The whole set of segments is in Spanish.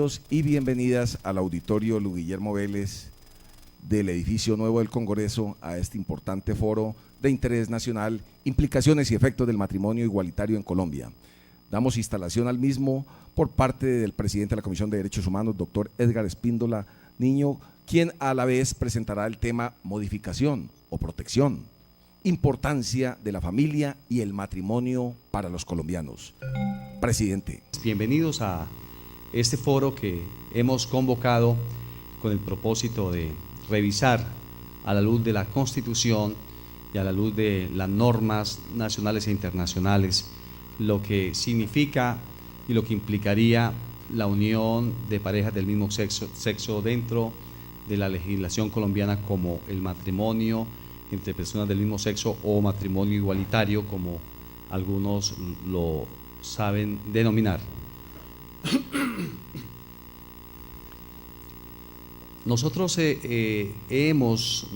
Bienvenidos y bienvenidas al auditorio Luis Guillermo Vélez del edificio nuevo del Congreso a este importante foro de interés nacional, implicaciones y efectos del matrimonio igualitario en Colombia. Damos instalación al mismo por parte del presidente de la Comisión de Derechos Humanos, doctor Edgar Espíndola Niño, quien a la vez presentará el tema modificación o protección, importancia de la familia y el matrimonio para los colombianos. Presidente. Bienvenidos a este foro que hemos convocado con el propósito de revisar a la luz de la Constitución y a la luz de las normas nacionales e internacionales lo que significa y lo que implicaría la unión de parejas del mismo sexo dentro de la legislación colombiana, como el matrimonio entre personas del mismo sexo o matrimonio igualitario, como algunos lo saben denominar. Nosotros hemos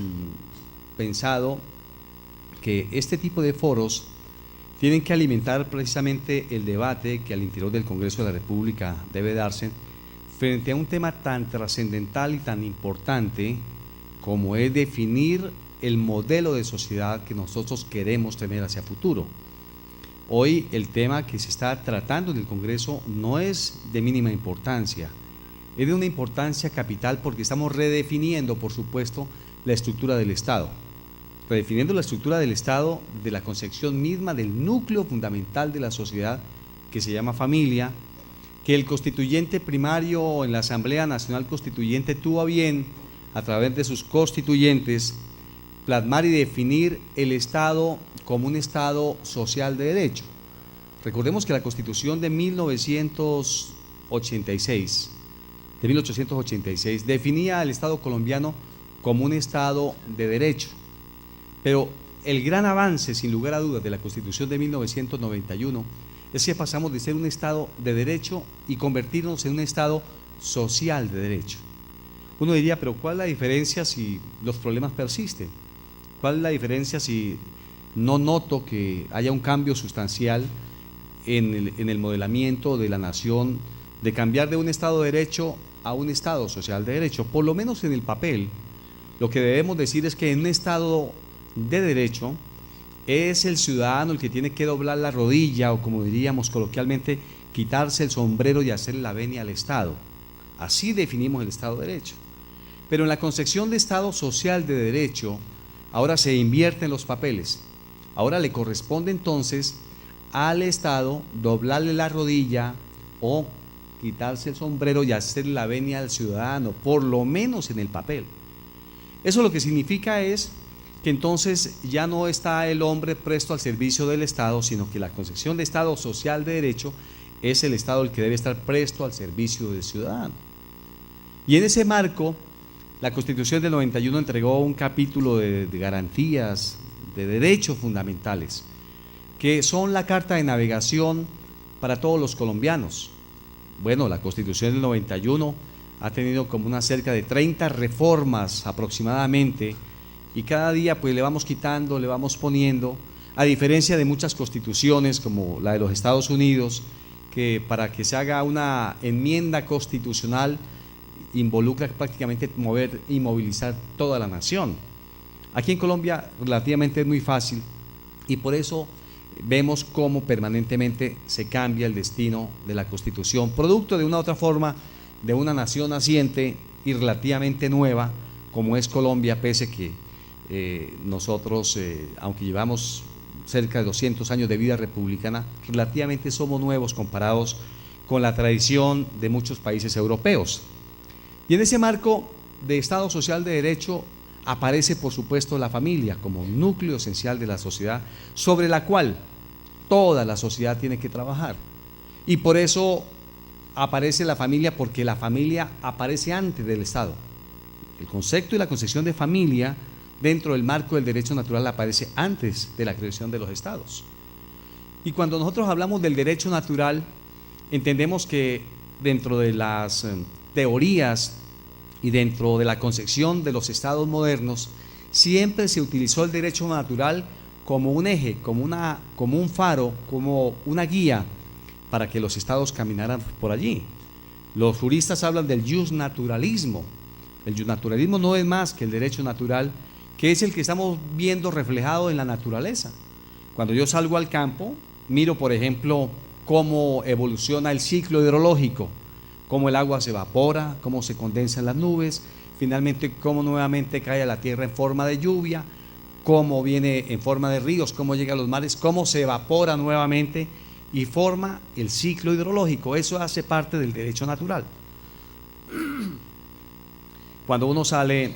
pensado que este tipo de foros tienen que alimentar precisamente el debate que al interior del Congreso de la República debe darse frente a un tema tan trascendental y tan importante como es definir el modelo de sociedad que nosotros queremos tener hacia futuro. Hoy el tema que se está tratando en el Congreso no es de mínima importancia, es de una importancia capital porque estamos redefiniendo, por supuesto, la estructura del Estado. Redefiniendo la estructura del Estado, de la concepción misma del núcleo fundamental de la sociedad que se llama familia, que el constituyente primario en la Asamblea Nacional Constituyente tuvo a bien, a través de sus constituyentes, plasmar y definir el Estado como un Estado social de derecho. Recordemos que la Constitución de 1886 definía al Estado colombiano como un Estado de derecho. Pero el gran avance, sin lugar a dudas, de la Constitución de 1991 es que pasamos de ser un Estado de derecho y convertirnos en un Estado social de derecho. Uno diría, pero ¿cuál es la diferencia si los problemas persisten? ¿Cuál es la diferencia si no noto que haya un cambio sustancial en el modelamiento de la nación, de cambiar de un Estado de derecho a un Estado social de derecho? Por lo menos en el papel, lo que debemos decir es que en un Estado de derecho es el ciudadano el que tiene que doblar la rodilla, o como diríamos coloquialmente, quitarse el sombrero y hacer la venia al Estado. Así definimos el Estado de derecho. Pero en la concepción de Estado social de derecho, ahora se invierten los papeles. Ahora le corresponde entonces al Estado doblarle la rodilla o quitarse el sombrero y hacer la venia al ciudadano, por lo menos en el papel. Eso lo que significa es que entonces ya no está el hombre presto al servicio del Estado, sino que la concepción de Estado social de derecho es el Estado el que debe estar presto al servicio del ciudadano. Y en ese marco, la Constitución del 91 entregó un capítulo de garantías, de derechos fundamentales, que son la carta de navegación para todos los colombianos. Bueno, la Constitución del 91 ha tenido como una cerca de 30 reformas aproximadamente, y cada día pues le vamos quitando, le vamos poniendo, a diferencia de muchas constituciones como la de los Estados Unidos, que para que se haga una enmienda constitucional involucra prácticamente mover y movilizar toda la nación. Aquí en Colombia relativamente es muy fácil, y por eso vemos cómo permanentemente se cambia el destino de la Constitución, producto de una u otra forma de una nación naciente y relativamente nueva como es Colombia, pese que nosotros, aunque llevamos cerca de 200 años de vida republicana, relativamente somos nuevos comparados con la tradición de muchos países europeos. Y en ese marco de Estado social de derecho aparece, por supuesto, la familia como núcleo esencial de la sociedad, sobre la cual toda la sociedad tiene que trabajar. Y por eso aparece la familia, porque la familia aparece antes del Estado. El concepto y la concepción de familia dentro del marco del derecho natural aparece antes de la creación de los estados. Y cuando nosotros hablamos del derecho natural, entendemos que dentro de las teorías y dentro de la concepción de los estados modernos, siempre se utilizó el derecho natural como un eje, como un faro, como una guía para que los estados caminaran por allí. Los juristas hablan del justnaturalismo. El justnaturalismo no es más que el derecho natural, que es el que estamos viendo reflejado en la naturaleza. Cuando yo salgo al campo, miro, por ejemplo, cómo evoluciona el ciclo hidrológico, cómo el agua se evapora, cómo se condensa en las nubes, finalmente cómo nuevamente cae a la tierra en forma de lluvia, cómo viene en forma de ríos, cómo llega a los mares, cómo se evapora nuevamente y forma el ciclo hidrológico. Eso hace parte del derecho natural. Cuando uno sale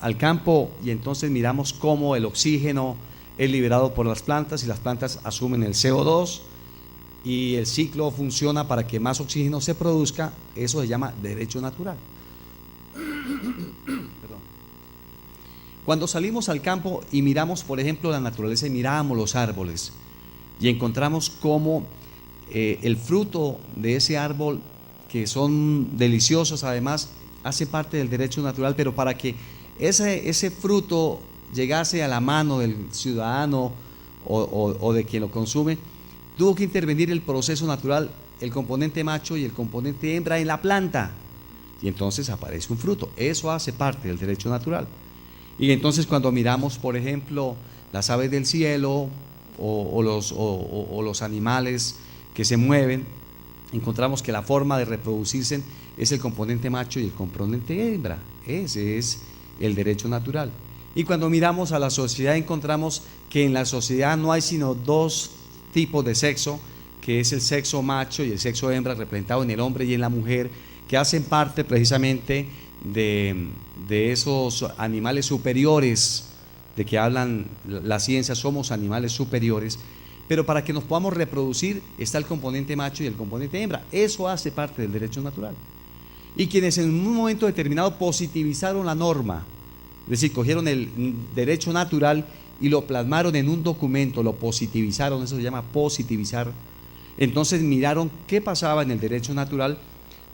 al campo y entonces miramos cómo el oxígeno es liberado por las plantas y las plantas asumen el CO2 y el ciclo funciona para que más oxígeno se produzca, eso se llama derecho natural. Cuando salimos al campo y miramos, por ejemplo, la naturaleza y miramos los árboles y encontramos cómo el fruto de ese árbol, que son deliciosos además, hace parte del derecho natural, pero para que ese fruto llegase a la mano del ciudadano o de quien lo consume, tuvo que intervenir el proceso natural, el componente macho y el componente hembra en la planta, y entonces aparece un fruto. Eso hace parte del derecho natural. Y entonces cuando miramos, por ejemplo, las aves del cielo o los animales que se mueven, encontramos que la forma de reproducirse es el componente macho y el componente hembra. Ese es el derecho natural. Y cuando miramos a la sociedad, encontramos que en la sociedad no hay sino dos tipos de sexo, que es el sexo macho y el sexo hembra, representado en el hombre y en la mujer, que hacen parte precisamente de esos animales superiores de que hablan la ciencia. Somos animales superiores, pero para que nos podamos reproducir está el componente macho y el componente hembra. Eso hace parte del derecho natural. Y quienes en un momento determinado positivizaron la norma, es decir, cogieron el derecho natural y lo plasmaron en un documento, lo positivizaron, eso se llama positivizar. Entonces miraron qué pasaba en el derecho natural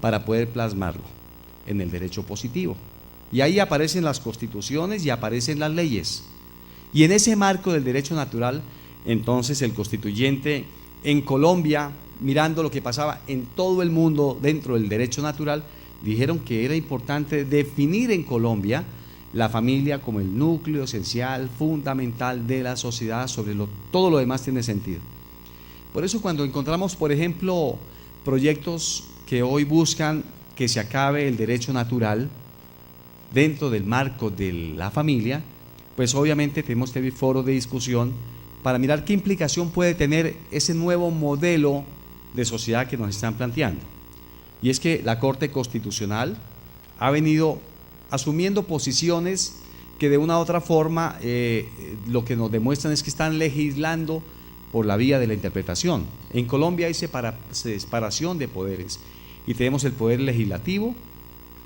para poder plasmarlo en el derecho positivo. Y ahí aparecen las constituciones y aparecen las leyes. Y en ese marco del derecho natural, entonces el constituyente en Colombia, mirando lo que pasaba en todo el mundo dentro del derecho natural, dijeron que era importante definir en Colombia la familia como el núcleo esencial, fundamental de la sociedad. Todo lo demás tiene sentido. Por eso cuando encontramos, por ejemplo, proyectos que hoy buscan que se acabe el derecho natural dentro del marco de la familia, pues obviamente tenemos que abrir foros de discusión para mirar qué implicación puede tener ese nuevo modelo de sociedad que nos están planteando. Y es que la Corte Constitucional ha venido asumiendo posiciones que de una u otra forma lo que nos demuestran es que están legislando por la vía de la interpretación. En Colombia hay separación de poderes y tenemos el poder legislativo,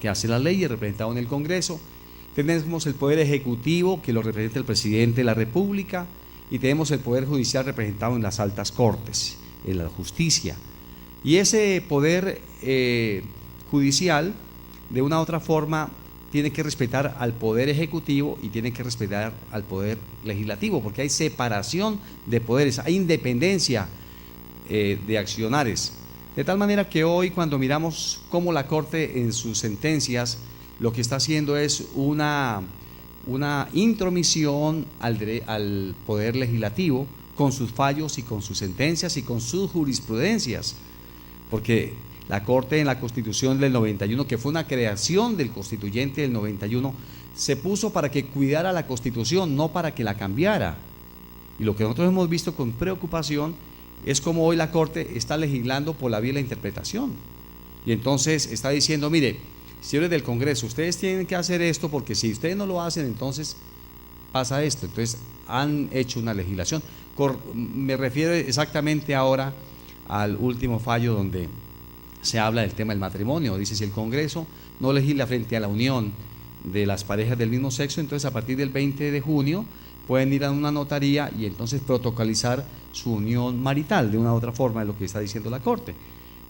que hace las leyes, representado en el Congreso, tenemos el poder ejecutivo, que lo representa el presidente de la República, y tenemos el poder judicial representado en las altas cortes, en la justicia. Y ese poder judicial, de una u otra forma, tiene que respetar al poder ejecutivo y tiene que respetar al poder legislativo, porque hay separación de poderes, hay independencia de accionares. De tal manera que hoy, cuando miramos cómo la Corte en sus sentencias lo que está haciendo es una intromisión al poder legislativo, con sus fallos y con sus sentencias y con sus jurisprudencias, porque la Corte en la Constitución del 91, que fue una creación del constituyente del 91, se puso para que cuidara la Constitución, no para que la cambiara. Y lo que nosotros hemos visto con preocupación es como hoy la Corte está legislando por la vía de la interpretación. Y entonces está diciendo, mire, señores del Congreso, ustedes tienen que hacer esto porque si ustedes no lo hacen, entonces pasa esto. Entonces han hecho una legislación. Me refiero exactamente ahora al último fallo donde se habla del tema del matrimonio. Dice, si el Congreso no legisla frente a la unión de las parejas del mismo sexo, entonces a partir del 20 de junio pueden ir a una notaría y entonces protocolizar su unión marital, de una u otra forma, es lo que está diciendo la Corte.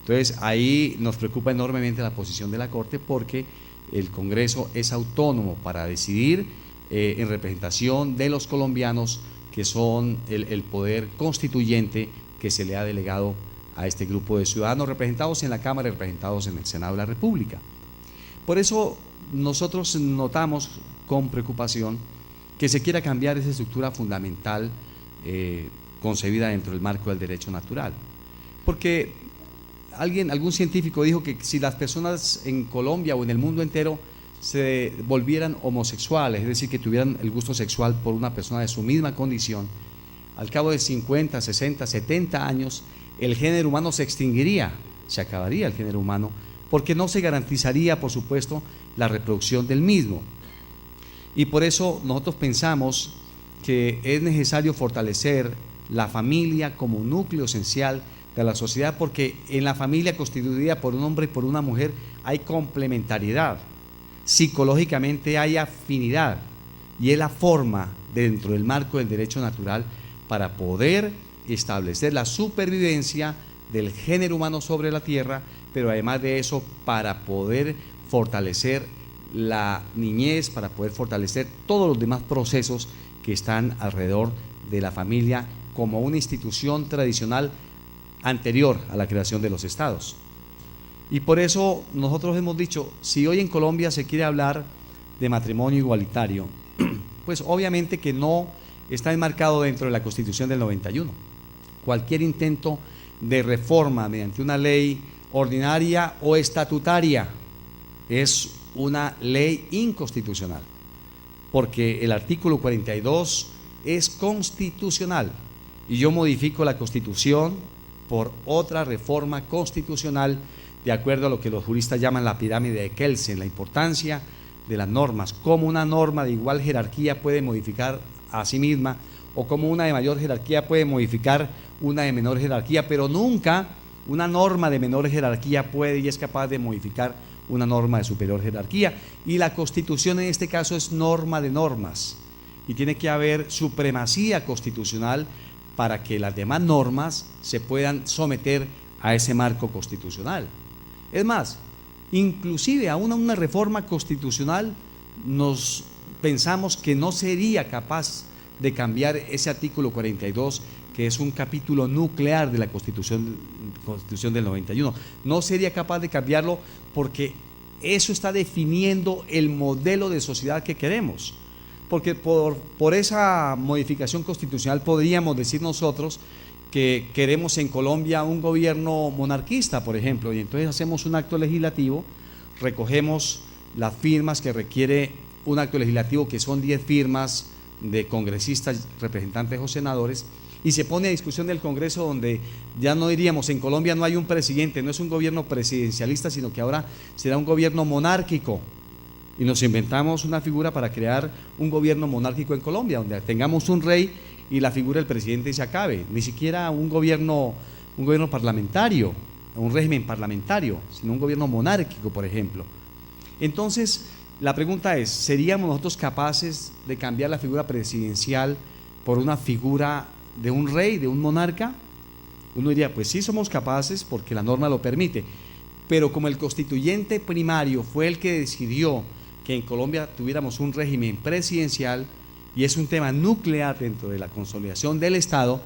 Entonces ahí nos preocupa enormemente la posición de la Corte, porque el Congreso es autónomo para decidir en representación de los colombianos, que son el poder constituyente que se le ha delegado a este grupo de ciudadanos representados en la Cámara y representados en el Senado de la República. Por eso nosotros notamos con preocupación que se quiera cambiar esa estructura fundamental concebida dentro del marco del derecho natural. Porque algún científico dijo que si las personas en Colombia o en el mundo entero se volvieran homosexuales, es decir, que tuvieran el gusto sexual por una persona de su misma condición, al cabo de 50, 60, 70 años, el género humano se extinguiría, se acabaría el género humano, porque no se garantizaría, por supuesto, la reproducción del mismo. Y por eso nosotros pensamos que es necesario fortalecer la familia como núcleo esencial de la sociedad, porque en la familia constituida por un hombre y por una mujer hay complementariedad, psicológicamente hay afinidad, y es la forma dentro del marco del derecho natural para poder establecer la supervivencia del género humano sobre la tierra, pero además de eso para poder fortalecer la niñez, para poder fortalecer todos los demás procesos que están alrededor de la familia como una institución tradicional anterior a la creación de los estados. Y por eso nosotros hemos dicho, si hoy en Colombia se quiere hablar de matrimonio igualitario, pues obviamente que no está enmarcado dentro de la Constitución del 91. Cualquier intento de reforma mediante una ley ordinaria o estatutaria es una ley inconstitucional, porque el artículo 42 es constitucional y yo modifico la Constitución por otra reforma constitucional de acuerdo a lo que los juristas llaman la pirámide de Kelsen, la importancia de las normas, cómo una norma de igual jerarquía puede modificar a sí misma o cómo una de mayor jerarquía puede modificar una de menor jerarquía, pero nunca una norma de menor jerarquía puede y es capaz de modificar una norma de superior jerarquía. Y la Constitución en este caso es norma de normas y tiene que haber supremacía constitucional para que las demás normas se puedan someter a ese marco constitucional. Es más, inclusive aún a una reforma constitucional nos pensamos que no sería capaz de cambiar ese artículo 42, que es un capítulo nuclear de la Constitución del 91. No sería capaz de cambiarlo porque eso está definiendo el modelo de sociedad que queremos. Porque por esa modificación constitucional podríamos decir nosotros que queremos en Colombia un gobierno monarquista, por ejemplo, y entonces hacemos un acto legislativo, recogemos las firmas que requiere un acto legislativo, que son 10 firmas de congresistas, representantes o senadores, y se pone a discusión del Congreso, donde ya no diríamos en Colombia no hay un presidente, no es un gobierno presidencialista, sino que ahora será un gobierno monárquico, y nos inventamos una figura para crear un gobierno monárquico en Colombia, donde tengamos un rey y la figura del presidente se acabe, ni siquiera un gobierno parlamentario, un régimen parlamentario, sino un gobierno monárquico, por ejemplo. Entonces, la pregunta es, ¿seríamos nosotros capaces de cambiar la figura presidencial por una figura de un rey, de un monarca? Uno diría, pues sí somos capaces porque la norma lo permite, pero como el constituyente primario fue el que decidió que en Colombia tuviéramos un régimen presidencial y es un tema nuclear dentro de la consolidación del Estado,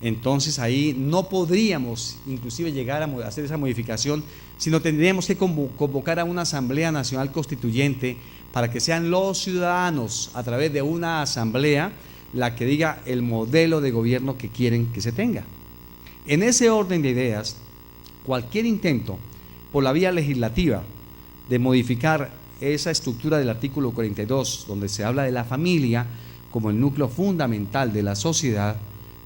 entonces ahí no podríamos inclusive llegar a hacer esa modificación, sino tendríamos que convocar a una Asamblea Nacional Constituyente para que sean los ciudadanos a través de una asamblea la que diga el modelo de gobierno que quieren que se tenga. En ese orden de ideas, cualquier intento por la vía legislativa de modificar esa estructura del artículo 42, donde se habla de la familia como el núcleo fundamental de la sociedad,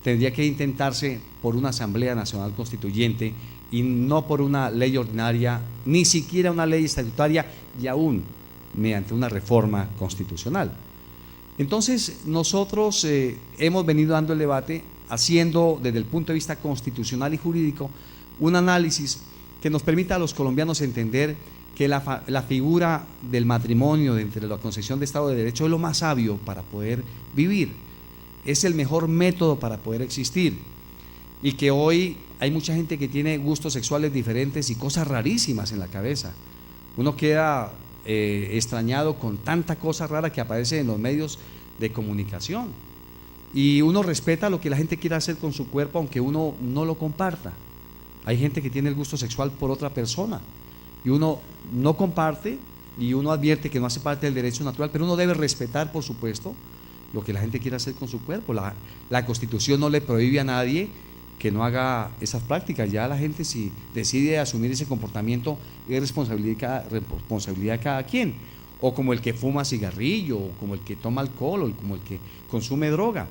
tendría que intentarse por una Asamblea Nacional Constituyente y no por una ley ordinaria, ni siquiera una ley estatutaria y aún mediante una reforma constitucional. Entonces nosotros hemos venido dando el debate haciendo desde el punto de vista constitucional y jurídico un análisis que nos permita a los colombianos entender que la figura del matrimonio dentro de la concepción de Estado de Derecho es lo más sabio para poder vivir, es el mejor método para poder existir, y que hoy hay mucha gente que tiene gustos sexuales diferentes y cosas rarísimas en la cabeza. Uno queda extrañado con tanta cosa rara que aparece en los medios de comunicación, y uno respeta lo que la gente quiera hacer con su cuerpo aunque uno no lo comparta. Hay gente que tiene el gusto sexual por otra persona y uno no comparte y uno advierte que no hace parte del derecho natural, pero uno debe respetar, por supuesto, lo que la gente quiera hacer con su cuerpo. La Constitución no le prohíbe a nadie que no haga esas prácticas. Ya la gente, si decide asumir ese comportamiento, es responsabilidad de cada quien, o como el que fuma cigarrillo, o como el que toma alcohol, o como el que consume droga.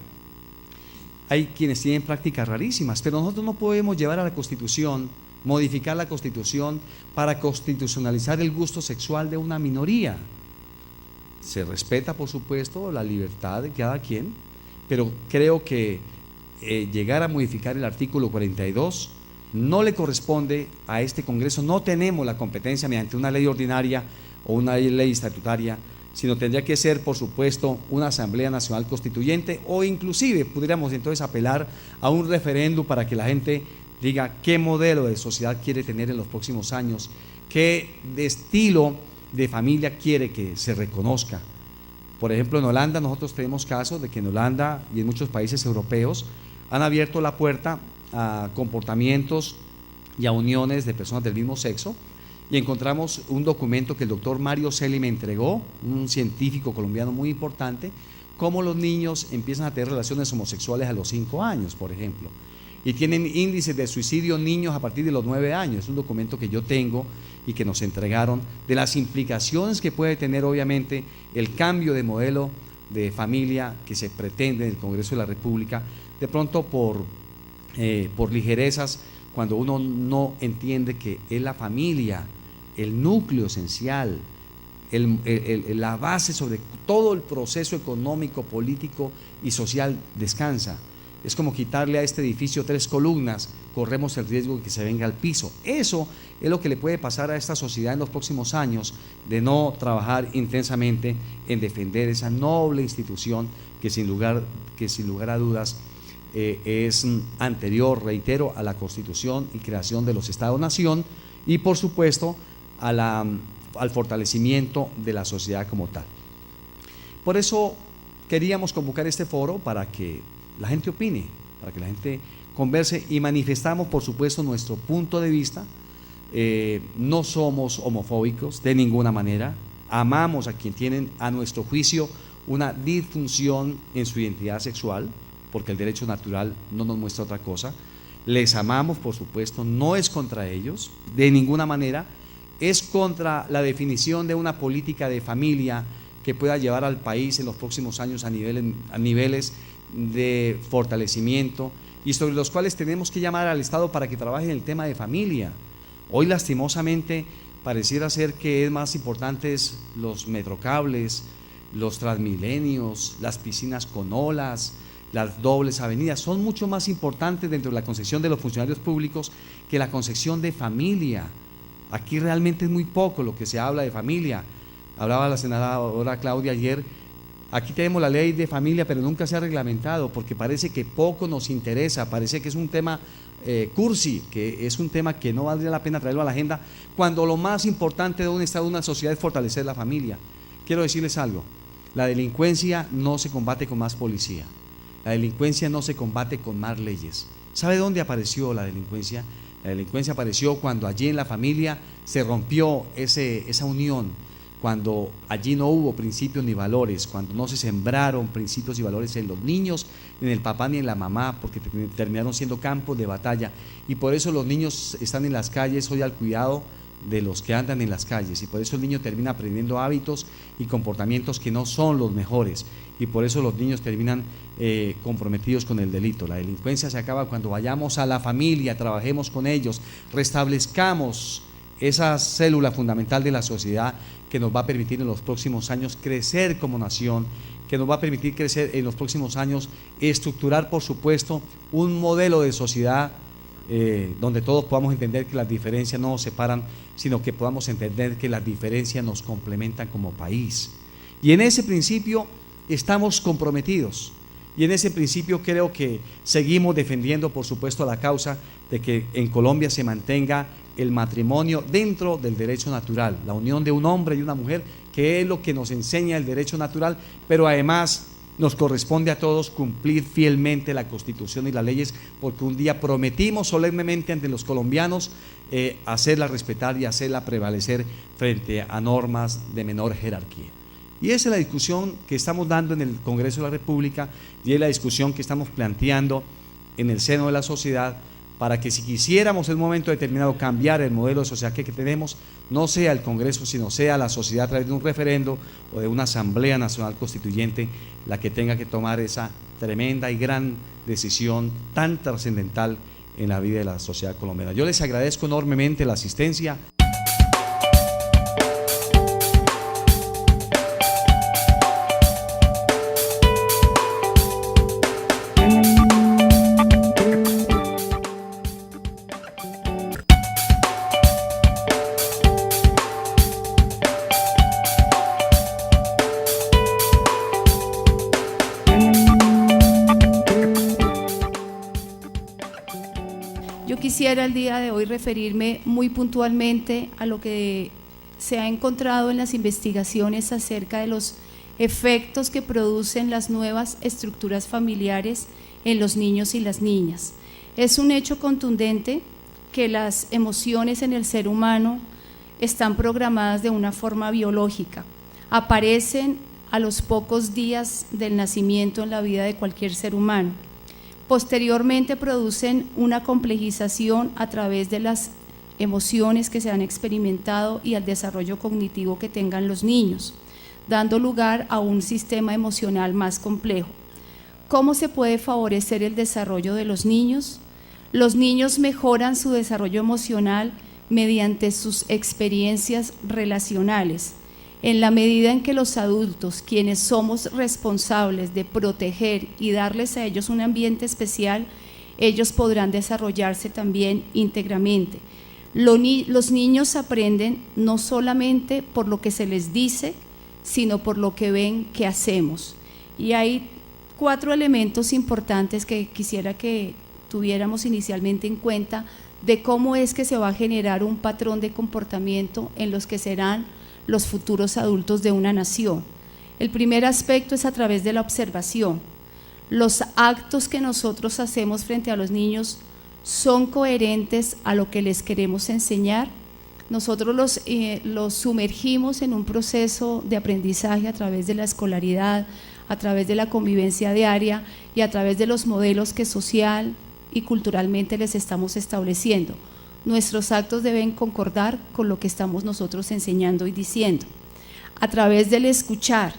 Hay quienes tienen prácticas rarísimas, pero nosotros no podemos llevar a la Constitución, modificar la Constitución para constitucionalizar el gusto sexual de una minoría. Se respeta, por supuesto, la libertad de cada quien, pero creo que llegar a modificar el artículo 42 no le corresponde a este Congreso. No tenemos la competencia mediante una ley ordinaria o una ley estatutaria, sino tendría que ser, por supuesto, una Asamblea Nacional Constituyente, o inclusive podríamos entonces apelar a un referéndum para que la gente diga qué modelo de sociedad quiere tener en los próximos años, qué estilo de familia quiere que se reconozca. Por ejemplo, en Holanda nosotros tenemos casos de que en Holanda y en muchos países europeos han abierto la puerta a comportamientos y a uniones de personas del mismo sexo, y encontramos un documento que el doctor Mario Celi me entregó, un científico colombiano muy importante, cómo los niños empiezan a tener relaciones homosexuales a los 5 años, por ejemplo, y tienen índices de suicidio niños a partir de los 9 años. Es un documento que yo tengo y que nos entregaron, de las implicaciones que puede tener obviamente el cambio de modelo de familia que se pretende en el Congreso de la República, de pronto por ligerezas, cuando uno no entiende que es la familia el núcleo esencial, la base sobre todo el proceso económico, político y social descansa. Es como quitarle a este edificio 3 columnas, corremos el riesgo de que se venga al piso. Eso es lo que le puede pasar a esta sociedad en los próximos años, de no trabajar intensamente en defender esa noble institución que sin lugar a dudas es anterior, reitero, a la Constitución y creación de los Estados-Nación, y por supuesto al fortalecimiento de la sociedad como tal. Por eso queríamos convocar este foro para que la gente opine, para que la gente converse, y manifestamos, por supuesto, nuestro punto de vista. No somos homofóbicos de ninguna manera, amamos a quien tienen, a nuestro juicio, una disfunción en su identidad sexual, porque el derecho natural no nos muestra otra cosa. Les amamos, por supuesto, no es contra ellos, de ninguna manera. Es contra la definición de una política de familia que pueda llevar al país en los próximos años a niveles de fortalecimiento, y sobre los cuales tenemos que llamar al Estado para que trabaje en el tema de familia. Hoy, lastimosamente, pareciera ser que es más importantes los metrocables, los transmilenios, las piscinas con olas, las dobles avenidas, son mucho más importantes dentro de la concepción de los funcionarios públicos que la concepción de familia. Aquí realmente es muy poco lo que se habla de familia. Hablaba la senadora Claudia ayer, aquí tenemos la ley de familia, pero nunca se ha reglamentado, porque parece que poco nos interesa, parece que es un tema cursi, que es un tema que no valdría la pena traerlo a la agenda, cuando lo más importante de un Estado, de una sociedad, es fortalecer la familia. Quiero decirles algo, la delincuencia no se combate con más policía, la delincuencia no se combate con más leyes. ¿Sabe dónde apareció la delincuencia? La delincuencia apareció cuando allí en la familia se rompió esa unión, cuando allí no hubo principios ni valores, cuando no se sembraron principios y valores en los niños, ni en el papá ni en la mamá, porque terminaron siendo campos de batalla. Y por eso los niños están en las calles hoy al cuidado de los que andan en las calles, y por eso el niño termina aprendiendo hábitos y comportamientos que no son los mejores, y por eso los niños terminan comprometidos con el delito. La delincuencia se acaba cuando vayamos a la familia, trabajemos con ellos, restablezcamos esa célula fundamental de la sociedad que nos va a permitir en los próximos años crecer como nación, que nos va a permitir crecer en los próximos años, estructurar, por supuesto, un modelo de sociedad donde todos podamos entender que las diferencias no nos separan, sino que podamos entender que las diferencias nos complementan como país. Y en ese principio estamos comprometidos, y en ese principio creo que seguimos defendiendo, por supuesto, la causa de que en Colombia se mantenga el matrimonio dentro del derecho natural, la unión de un hombre y una mujer, que es lo que nos enseña el derecho natural, pero además nos corresponde a todos cumplir fielmente la Constitución y las leyes, porque un día prometimos solemnemente ante los colombianos hacerla respetar y hacerla prevalecer frente a normas de menor jerarquía. Y esa es la discusión que estamos dando en el Congreso de la República y es la discusión que estamos planteando en el seno de la sociedad, para que si quisiéramos en un momento determinado cambiar el modelo de sociedad que tenemos, no sea el Congreso, sino sea la sociedad a través de un referendo o de una Asamblea Nacional Constituyente la que tenga que tomar esa tremenda y gran decisión tan trascendental en la vida de la sociedad colombiana. Yo les agradezco enormemente la asistencia. Yo quisiera el día de hoy referirme muy puntualmente a lo que se ha encontrado en las investigaciones acerca de los efectos que producen las nuevas estructuras familiares en los niños y las niñas. Es un hecho contundente que las emociones en el ser humano están programadas de una forma biológica, aparecen a los pocos días del nacimiento en la vida de cualquier ser humano. Posteriormente producen una complejización a través de las emociones que se han experimentado y al desarrollo cognitivo que tengan los niños, dando lugar a un sistema emocional más complejo. ¿Cómo se puede favorecer el desarrollo de los niños? Los niños mejoran su desarrollo emocional mediante sus experiencias relacionales, en la medida en que los adultos, quienes somos responsables de proteger y darles a ellos un ambiente especial, ellos podrán desarrollarse también íntegramente. Los niños aprenden no solamente por lo que se les dice, sino por lo que ven que hacemos. Y hay 4 elementos importantes que quisiera que tuviéramos inicialmente en cuenta de cómo es que se va a generar un patrón de comportamiento en los que serán los futuros adultos de una nación. El primer aspecto es a través de la observación. Los actos que nosotros hacemos frente a los niños son coherentes a lo que les queremos enseñar. Nosotros los sumergimos en un proceso de aprendizaje a través de la escolaridad, a través de la convivencia diaria y a través de los modelos que social y culturalmente les estamos estableciendo. Nuestros actos deben concordar con lo que estamos nosotros enseñando y diciendo. A través del escuchar,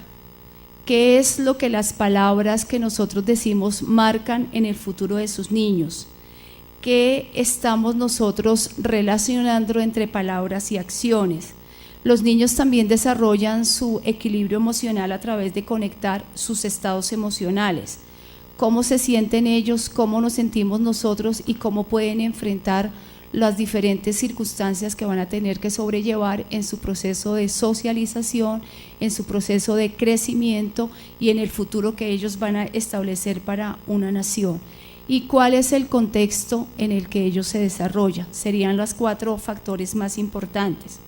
¿qué es lo que las palabras que nosotros decimos marcan en el futuro de sus niños? ¿Qué estamos nosotros relacionando entre palabras y acciones? Los niños también desarrollan su equilibrio emocional a través de conectar sus estados emocionales. ¿Cómo se sienten ellos? ¿Cómo nos sentimos nosotros? ¿Y cómo pueden enfrentar las diferentes circunstancias que van a tener que sobrellevar en su proceso de socialización, en su proceso de crecimiento y en el futuro que ellos van a establecer para una nación? ¿Y cuál es el contexto en el que ellos se desarrollan? Serían los 4 factores más importantes.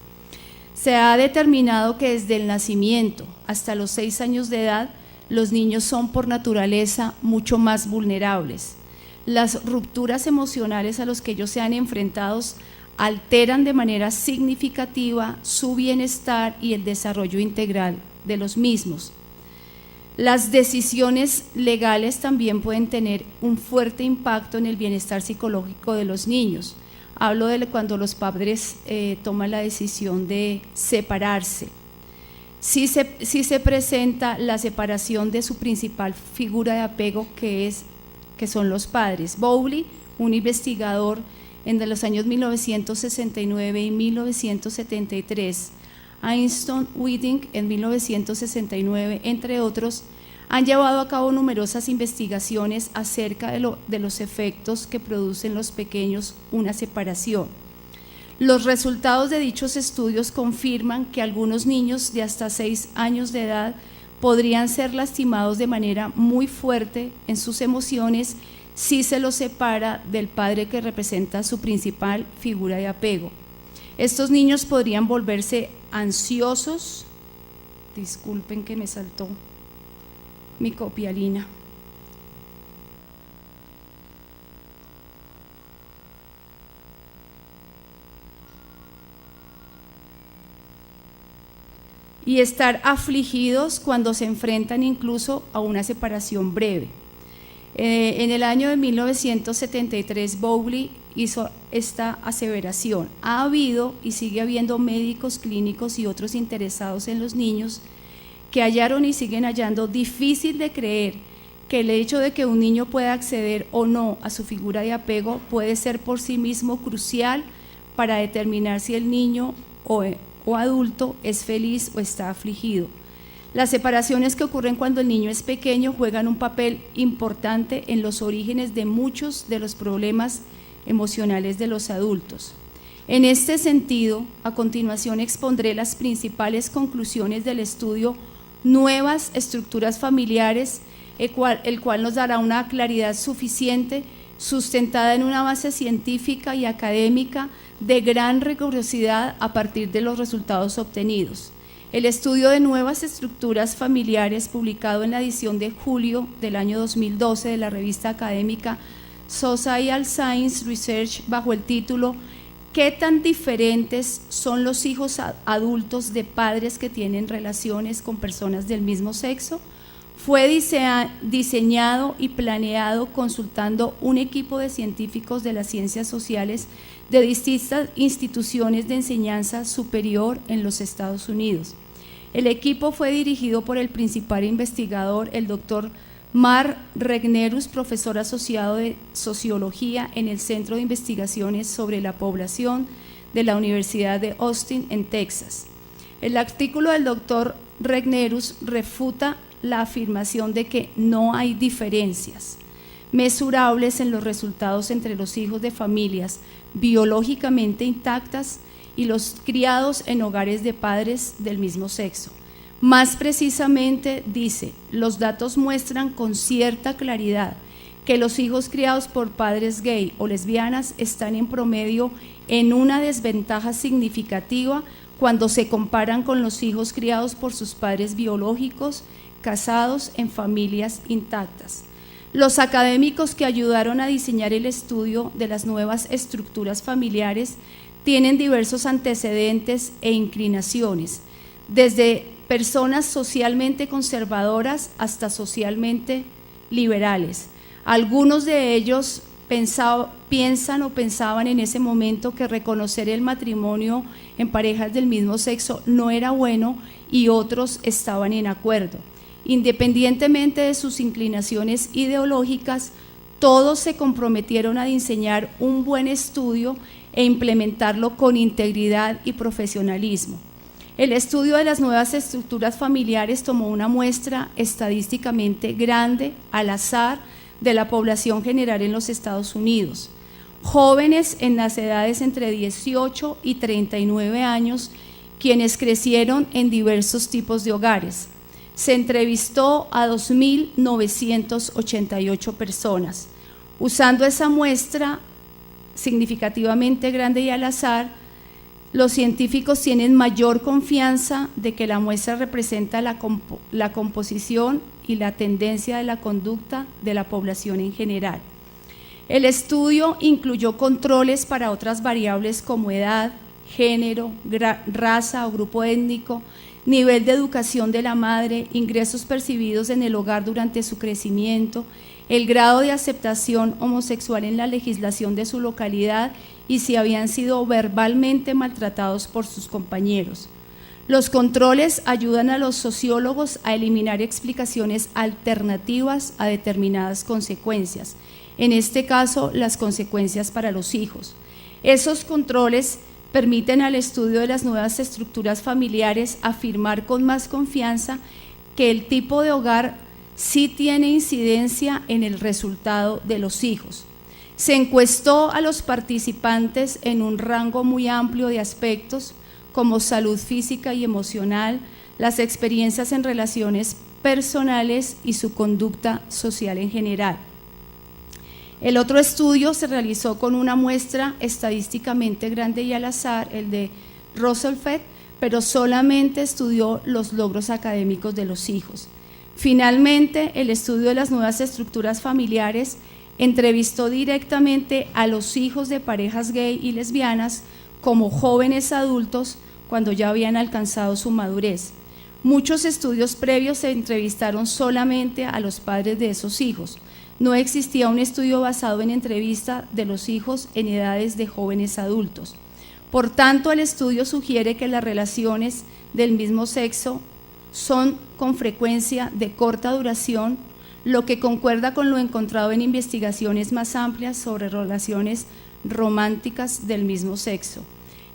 Se ha determinado que desde el nacimiento hasta los 6 años de edad, los niños son por naturaleza mucho más vulnerables. Las rupturas emocionales a las que ellos sean enfrentados alteran de manera significativa su bienestar y el desarrollo integral de los mismos. Las decisiones legales también pueden tener un fuerte impacto en el bienestar psicológico de los niños. Hablo de cuando los padres toman la decisión de separarse. Sí se presenta la separación de su principal figura de apego, que son los padres. Bowley, un investigador en los años 1969 y 1973, Einstein Whiting en 1969, entre otros, han llevado a cabo numerosas investigaciones acerca de los efectos que producen los pequeños una separación. Los resultados de dichos estudios confirman que algunos niños de hasta 6 años de edad podrían ser lastimados de manera muy fuerte en sus emociones si se los separa del padre que representa su principal figura de apego. Estos niños podrían volverse ansiosos, disculpen que me saltó, mi copialina. Y estar afligidos cuando se enfrentan incluso a una separación breve. En el año de 1973, Bowley hizo esta aseveración: ha habido y sigue habiendo médicos clínicos y otros interesados en los niños que hallaron y siguen hallando difícil de creer que el hecho de que un niño pueda acceder o no a su figura de apego puede ser por sí mismo crucial para determinar si el niño o adulto es feliz o está afligido. Las separaciones que ocurren cuando el niño es pequeño juegan un papel importante en los orígenes de muchos de los problemas emocionales de los adultos. En este sentido, a continuación expondré las principales conclusiones del estudio Nuevas Estructuras Familiares, el cual nos dará una claridad suficiente, sustentada en una base científica y académica de gran rigurosidad a partir de los resultados obtenidos. El estudio de Nuevas Estructuras Familiares, publicado en la edición de julio del año 2012 de la revista académica Social Science Research, bajo el título ¿Qué tan diferentes son los hijos adultos de padres que tienen relaciones con personas del mismo sexo?, fue diseñado y planeado consultando un equipo de científicos de las ciencias sociales de distintas instituciones de enseñanza superior en los Estados Unidos. El equipo fue dirigido por el principal investigador, el doctor Mark Regnerus, profesor asociado de Sociología en el Centro de Investigaciones sobre la Población de la Universidad de Austin, en Texas. El artículo del doctor Regnerus refuta la afirmación de que no hay diferencias mesurables en los resultados entre los hijos de familias biológicamente intactas y los criados en hogares de padres del mismo sexo. Más precisamente, dice, los datos muestran con cierta claridad que los hijos criados por padres gay o lesbianas están en promedio en una desventaja significativa cuando se comparan con los hijos criados por sus padres biológicos casados en familias intactas. Los académicos que ayudaron a diseñar el estudio de las nuevas estructuras familiares tienen diversos antecedentes e inclinaciones, desde personas socialmente conservadoras hasta socialmente liberales. Algunos de ellos pensaban en ese momento que reconocer el matrimonio en parejas del mismo sexo no era bueno, y otros estaban en acuerdo. Independientemente de sus inclinaciones ideológicas, todos se comprometieron a diseñar un buen estudio e implementarlo con integridad y profesionalismo. El estudio de las nuevas estructuras familiares tomó una muestra estadísticamente grande, al azar, de la población general en los Estados Unidos. Jóvenes en las edades entre 18 y 39 años, quienes crecieron en diversos tipos de hogares. Se entrevistó a 2.988 personas. Usando esa muestra significativamente grande y al azar, los científicos tienen mayor confianza de que la muestra representa la composición y la tendencia de la conducta de la población en general. El estudio incluyó controles para otras variables como edad, género, raza o grupo étnico, nivel de educación de la madre, ingresos percibidos en el hogar durante su crecimiento, el grado de aceptación homosexual en la legislación de su localidad y si habían sido verbalmente maltratados por sus compañeros. Los controles ayudan a los sociólogos a eliminar explicaciones alternativas a determinadas consecuencias, en este caso las consecuencias para los hijos. Esos controles permiten al estudio de las nuevas estructuras familiares afirmar con más confianza que el tipo de hogar sí tiene incidencia en el resultado de los hijos. Se encuestó a los participantes en un rango muy amplio de aspectos como salud física y emocional, las experiencias en relaciones personales y su conducta social en general. El otro estudio se realizó con una muestra estadísticamente grande y al azar, el de Rosenfeld, pero solamente estudió los logros académicos de los hijos. Finalmente, el estudio de las nuevas estructuras familiares entrevistó directamente a los hijos de parejas gay y lesbianas como jóvenes adultos cuando ya habían alcanzado su madurez. Muchos estudios previos se entrevistaron solamente a los padres de esos hijos. No existía un estudio basado en entrevista de los hijos en edades de jóvenes adultos. Por tanto, el estudio sugiere que las relaciones del mismo sexo son con frecuencia de corta duración, lo que concuerda con lo encontrado en investigaciones más amplias sobre relaciones románticas del mismo sexo.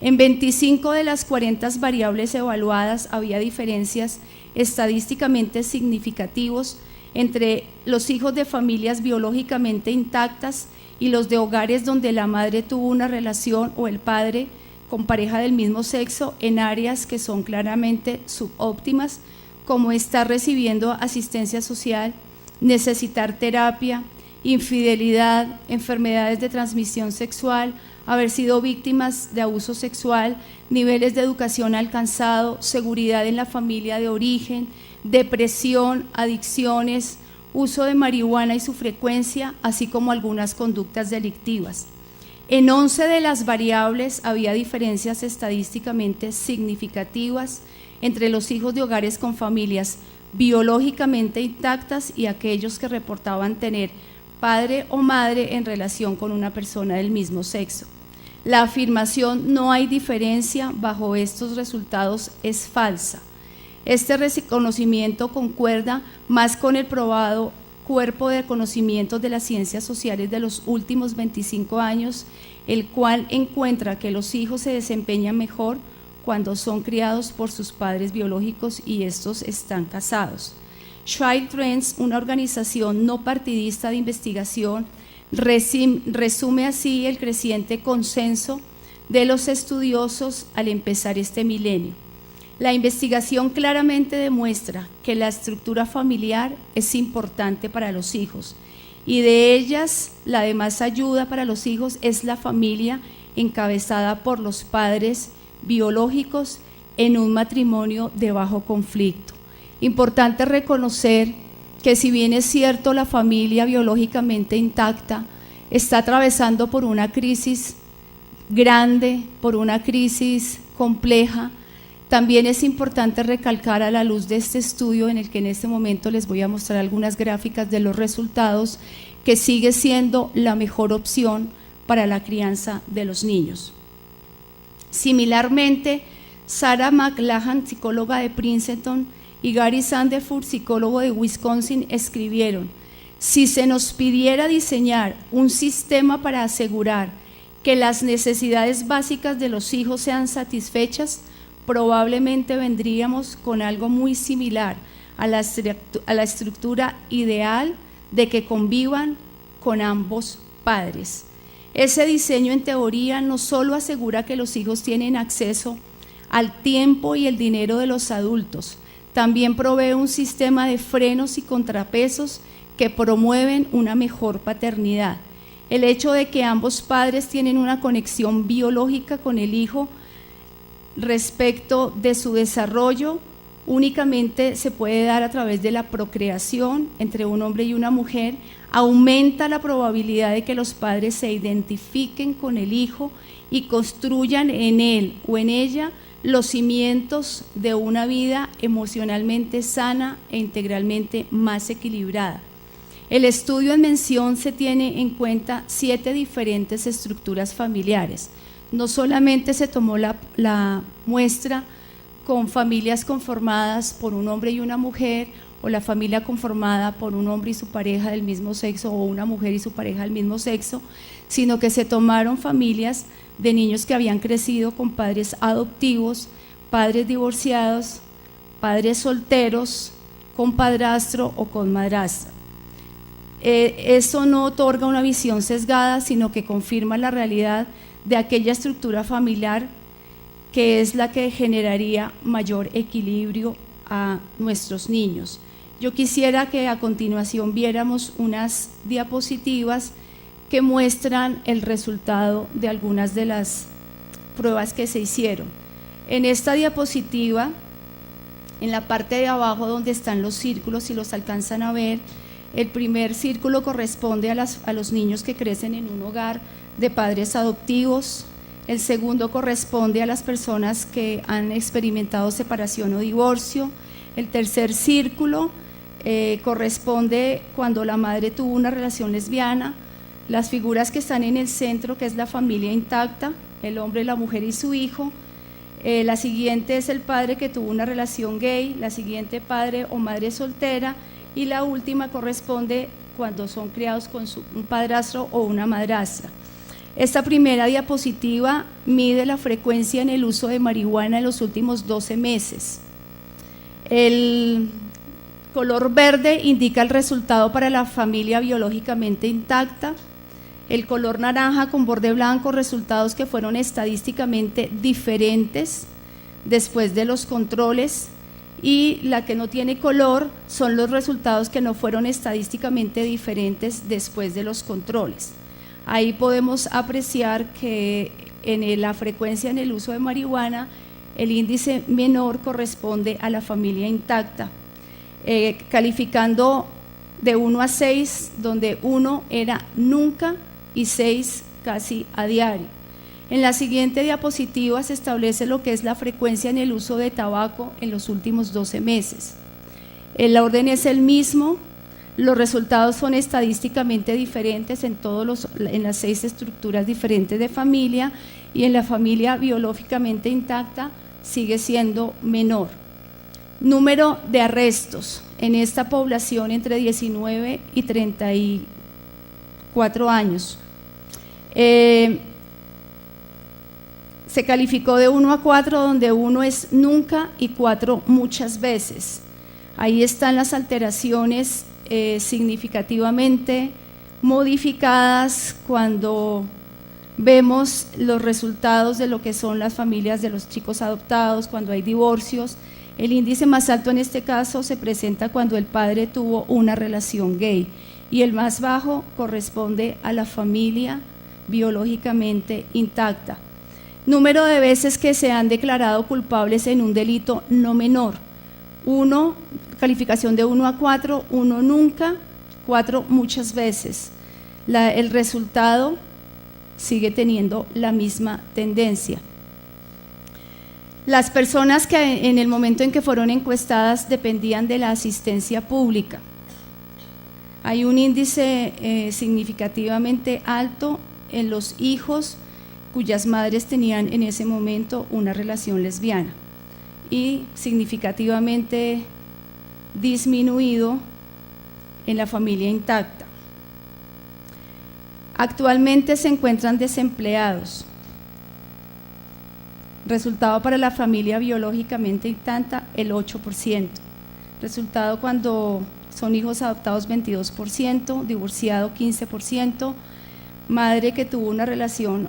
En 25 de las 40 variables evaluadas había diferencias estadísticamente significativas entre los hijos de familias biológicamente intactas y los de hogares donde la madre tuvo una relación o el padre con pareja del mismo sexo en áreas que son claramente subóptimas, como estar recibiendo asistencia social, necesitar terapia, infidelidad, enfermedades de transmisión sexual, haber sido víctimas de abuso sexual, niveles de educación alcanzado, seguridad en la familia de origen, depresión, adicciones, uso de marihuana y su frecuencia, así como algunas conductas delictivas. En 11 de las variables había diferencias estadísticamente significativas entre los hijos de hogares con familias biológicamente intactas y aquellos que reportaban tener padre o madre en relación con una persona del mismo sexo. La afirmación "no hay diferencia" bajo estos resultados es falsa. Este reconocimiento concuerda más con el probado cuerpo de conocimientos de las ciencias sociales de los últimos 25 años, el cual encuentra que los hijos se desempeñan mejor cuando son criados por sus padres biológicos y estos están casados. Child Trends, una organización no partidista de investigación, resume así el creciente consenso de los estudiosos al empezar este milenio. La investigación claramente demuestra que la estructura familiar es importante para los hijos y de ellas la de más ayuda para los hijos es la familia encabezada por los padres biológicos en un matrimonio de bajo conflicto. Importante reconocer que si bien es cierto la familia biológicamente intacta está atravesando por una crisis grande, por una crisis compleja, también es importante recalcar a la luz de este estudio en el que en este momento les voy a mostrar algunas gráficas de los resultados, que sigue siendo la mejor opción para la crianza de los niños. Similarmente, Sarah McLachlan, psicóloga de Princeton, y Gary Sandefur, psicólogo de Wisconsin, escribieron: si se nos pidiera diseñar un sistema para asegurar que las necesidades básicas de los hijos sean satisfechas, probablemente vendríamos con algo muy similar a la estructura ideal de que convivan con ambos padres. Ese diseño en teoría no solo asegura que los hijos tienen acceso al tiempo y el dinero de los adultos, también provee un sistema de frenos y contrapesos que promueven una mejor paternidad. El hecho de que ambos padres tienen una conexión biológica con el hijo respecto de su desarrollo únicamente se puede dar a través de la procreación entre un hombre y una mujer, aumenta la probabilidad de que los padres se identifiquen con el hijo y construyan en él o en ella los cimientos de una vida emocionalmente sana e integralmente más equilibrada. El estudio en mención se tiene en cuenta 7 diferentes estructuras familiares. No solamente se tomó la muestra con familias conformadas por un hombre y una mujer, o la familia conformada por un hombre y su pareja del mismo sexo, o una mujer y su pareja del mismo sexo, sino que se tomaron familias de niños que habían crecido con padres adoptivos, padres divorciados, padres solteros, con padrastro o con madrastra. Eso no otorga una visión sesgada, sino que confirma la realidad de aquella estructura familiar que es la que generaría mayor equilibrio a nuestros niños. Yo quisiera que a continuación viéramos unas diapositivas que muestran el resultado de algunas de las pruebas que se hicieron. En esta diapositiva En la parte de abajo donde están los círculos, si los alcanzan a ver, el primer círculo corresponde a los niños que crecen en un hogar de padres adoptivos. El segundo corresponde a las personas que han experimentado separación o divorcio. El tercer círculo corresponde cuando la madre tuvo una relación lesbiana. Las figuras que están en el centro, que es la familia intacta, el hombre, la mujer y su hijo. La siguiente es el padre que tuvo una relación gay, la siguiente padre o madre soltera, y la última corresponde cuando son criados con un padrastro o una madrastra. Esta primera diapositiva mide la frecuencia en el uso de marihuana en los últimos 12 meses. El color verde indica el resultado para la familia biológicamente intacta. El color naranja con borde blanco, resultados que fueron estadísticamente diferentes después de los controles, y la que no tiene color son los resultados que no fueron estadísticamente diferentes después de los controles. Ahí podemos apreciar que en la frecuencia en el uso de marihuana, el índice menor corresponde a la familia intacta, calificando de 1 a 6, donde 1 era nunca y 6 casi a diario. En la siguiente diapositiva se establece lo que es la frecuencia en el uso de tabaco en los últimos 12 meses. El orden es el mismo, los resultados son estadísticamente diferentes en las 6 estructuras diferentes de familia, y en la familia biológicamente intacta sigue siendo menor. Número de arrestos en esta población entre 19 y 34 años. Se calificó de 1 a 4, donde 1 es nunca y 4 muchas veces. Ahí están las alteraciones significativamente modificadas cuando vemos los resultados de lo que son las familias de los chicos adoptados, cuando hay divorcios. El índice más alto en este caso se presenta cuando el padre tuvo una relación gay, y el más bajo corresponde a la familia biológicamente intacta. Número de veces que se han declarado culpables en un delito no menor: 1, calificación de 1 a 4, 1 nunca, 4 muchas veces. El resultado sigue teniendo la misma tendencia. Las personas que en el momento en que fueron encuestadas dependían de la asistencia pública. Hay un índice significativamente alto en los hijos cuyas madres tenían en ese momento una relación lesbiana, y significativamente disminuido en la familia intacta. Actualmente se encuentran desempleados. Resultado para la familia biológicamente intacta, el 8%. Resultado cuando son hijos adoptados, 22%, divorciado 15%, madre que tuvo una relación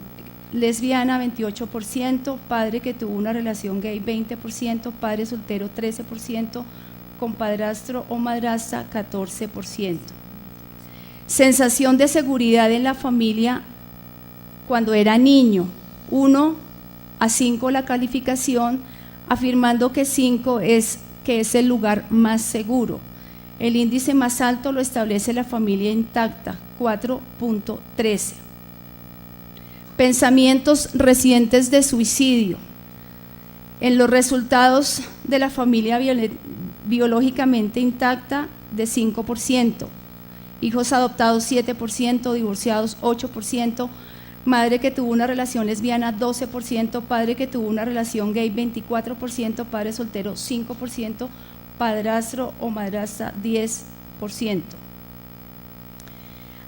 lesbiana 28%, padre que tuvo una relación gay 20%, padre soltero 13%, con padrastro o madrastra 14%. Sensación de seguridad en la familia cuando era niño: 1 a 5 la calificación, afirmando que 5 es el lugar más seguro. El índice más alto lo establece la familia intacta, 4.13. Pensamientos recientes de suicidio. En los resultados de la familia biológicamente intacta, de 5%, hijos adoptados 7%, divorciados 8%, madre que tuvo una relación lesbiana 12%, padre que tuvo una relación gay 24%, padre soltero 5%, padrastro o madrastra 10%.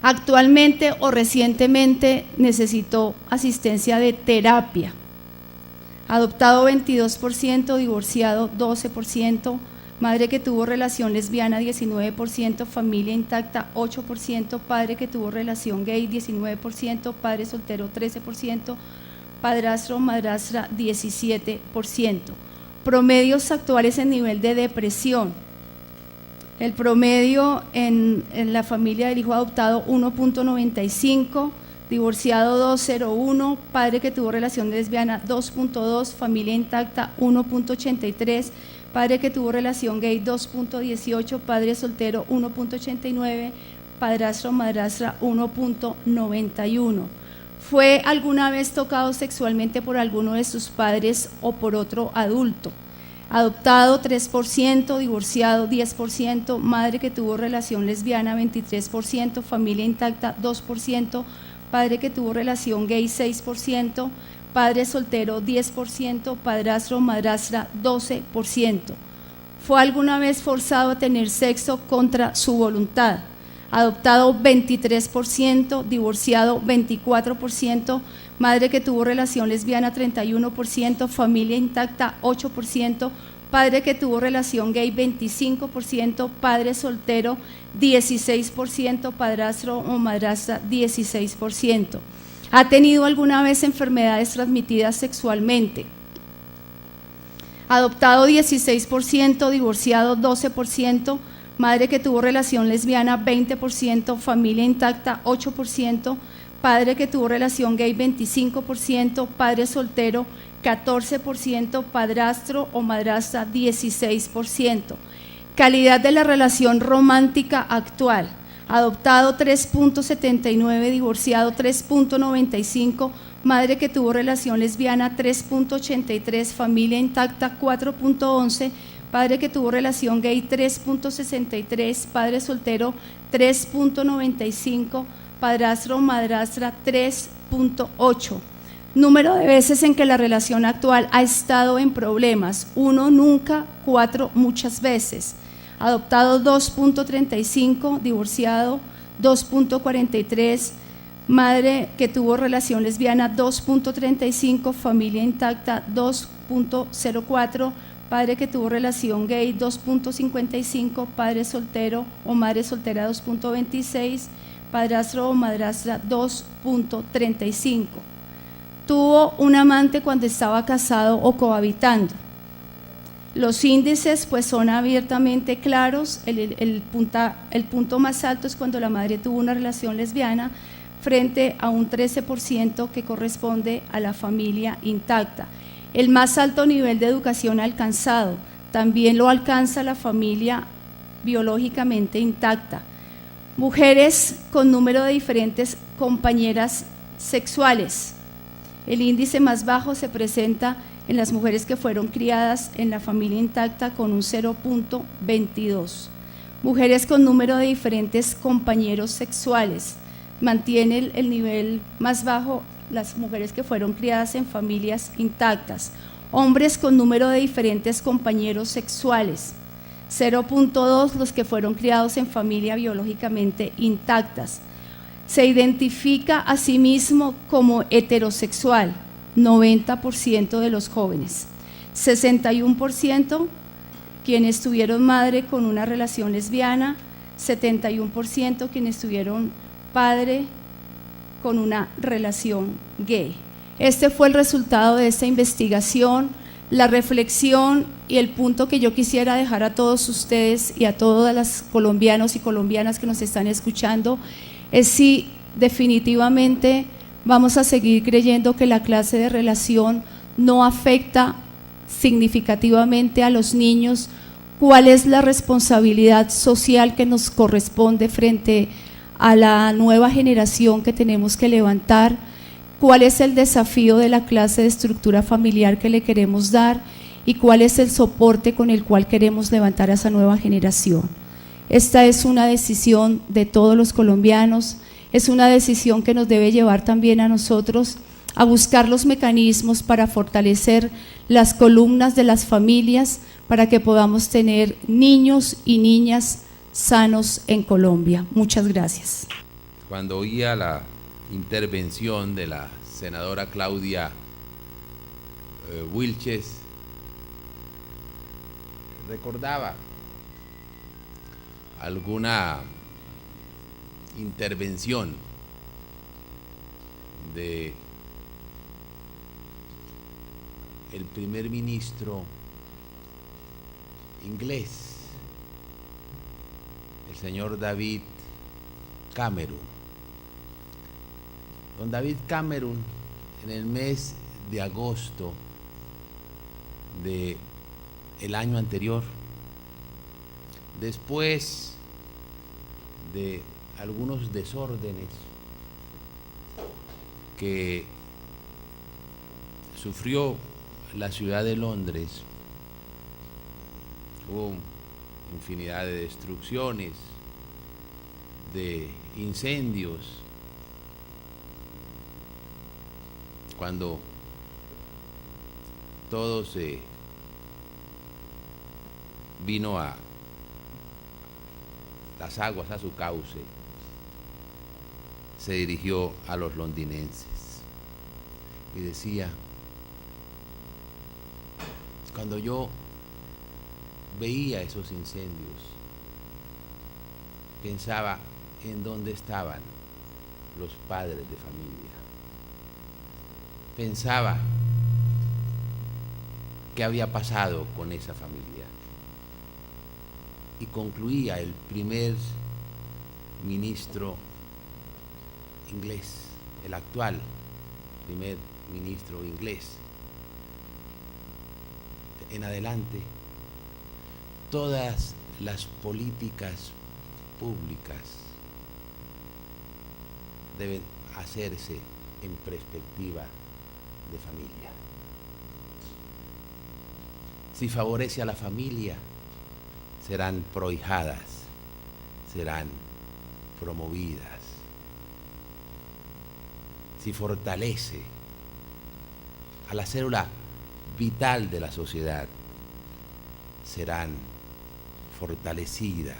Actualmente o recientemente necesitó asistencia de terapia. Adoptado 22%, divorciado 12%, madre que tuvo relación lesbiana 19%, familia intacta 8%, padre que tuvo relación gay 19%, padre soltero 13%, padrastro o madrastra 17%. Promedios actuales en nivel de depresión. El promedio en la familia del hijo adoptado 1.95, divorciado 2.01, padre que tuvo relación lesbiana 2.2, familia intacta 1.83, padre que tuvo relación gay 2.18, padre soltero 1.89, padrastro o madrastra 1.91. ¿Fue alguna vez tocado sexualmente por alguno de sus padres o por otro adulto? Adoptado 3%, divorciado 10%, madre que tuvo relación lesbiana 23%, familia intacta 2%, padre que tuvo relación gay 6%, padre soltero 10%, padrastro o madrastra 12%. ¿Fue alguna vez forzado a tener sexo contra su voluntad? Adoptado 23%, divorciado 24%, madre que tuvo relación lesbiana 31%, familia intacta 8%, padre que tuvo relación gay 25%, padre soltero 16%, padrastro o madrastra 16%. ¿Ha tenido alguna vez enfermedades transmitidas sexualmente? Adoptado 16%, divorciado 12%, madre que tuvo relación lesbiana 20%, familia intacta 8%, padre que tuvo relación gay 25%, padre soltero 14%, padrastro o madrastra 16%. Calidad de la relación romántica actual: adoptado 3.79, divorciado 3.95, madre que tuvo relación lesbiana 3.83, familia intacta 4.11, padre que tuvo relación gay 3.63, padre soltero 3.95, padrastro o madrastra 3.8. Número de veces en que la relación actual ha estado en problemas: 1, nunca; 4, muchas veces. Adoptado 2.35, divorciado 2.43, madre que tuvo relación lesbiana 2.35, familia intacta 2.04, padre que tuvo relación gay 2.55, padre soltero o madre soltera 2.26, padrastro o madrastra 2.35. Tuvo un amante cuando estaba casado o cohabitando. Los índices pues son abiertamente claros. El punto más alto es cuando la madre tuvo una relación lesbiana, frente a un 13% que corresponde a la familia intacta. El más alto nivel de educación alcanzado también lo alcanza la familia biológicamente intacta. Mujeres con número de diferentes compañeras sexuales. El índice más bajo se presenta en las mujeres que fueron criadas en la familia intacta, con un 0.22. Mujeres con número de diferentes compañeros sexuales. Mantiene el nivel más bajo las mujeres que fueron criadas en familias intactas. Hombres con número de diferentes compañeros sexuales. 0.2 los que fueron criados en familia biológicamente intactas. Se identifica a sí mismo como heterosexual, 90% de los jóvenes. 61% quienes tuvieron madre con una relación lesbiana, 71% quienes tuvieron padre con una relación gay. Este fue el resultado de esta investigación. La reflexión y el punto que yo quisiera dejar a todos ustedes y a todas las colombianos y colombianas que nos están escuchando es si definitivamente vamos a seguir creyendo que la clase de relación no afecta significativamente a los niños. ¿Cuál es la responsabilidad social que nos corresponde frente a la nueva generación que tenemos que levantar? ¿Cuál es el desafío de la clase de estructura familiar que le queremos dar? ¿Y cuál es el soporte con el cual queremos levantar a esa nueva generación? Esta es una decisión de todos los colombianos, es una decisión que nos debe llevar también a nosotros a buscar los mecanismos para fortalecer las columnas de las familias, para que podamos tener niños y niñas sanos en Colombia. Muchas gracias. Cuando oía la intervención de la senadora Claudia Wilches, recordaba alguna intervención de el primer ministro inglés, el señor David Cameron, Don David Cameron, en el mes de agosto del año anterior, después de algunos desórdenes que sufrió la ciudad de Londres, hubo infinidad de destrucciones, de incendios. Cuando todo se vino a las aguas a su cauce, se dirigió a los londinenses y decía: cuando yo veía esos incendios, pensaba en dónde estaban los padres de familia. Pensaba qué había pasado con esa familia. Y concluía el primer ministro inglés, el actual primer ministro inglés. En adelante, todas las políticas públicas deben hacerse en perspectiva de familia. Si favorece a la familia, serán prohijadas, serán promovidas. Si fortalece a la célula vital de la sociedad, serán fortalecidas.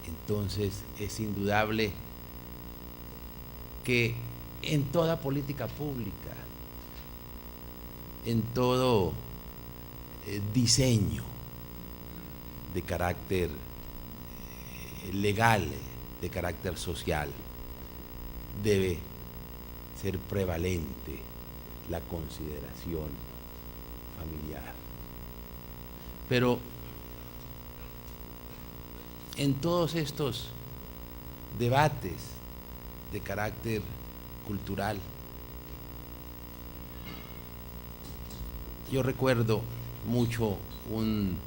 Entonces es indudable que en toda política pública, en todo diseño de carácter legal, de carácter social, debe ser prevalente la consideración familiar. Pero en todos estos debates de carácter cultural, yo recuerdo mucho un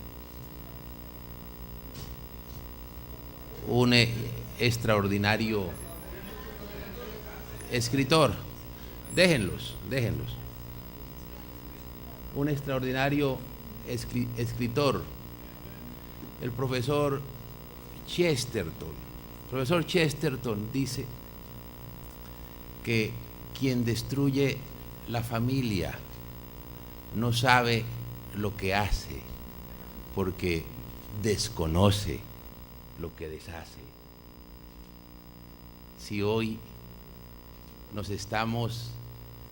extraordinario escritor, déjenlos, un extraordinario escritor, el profesor Chesterton. El profesor Chesterton dice que quien destruye la familia no sabe lo que hace, porque desconoce lo que deshace. Si hoy nos estamos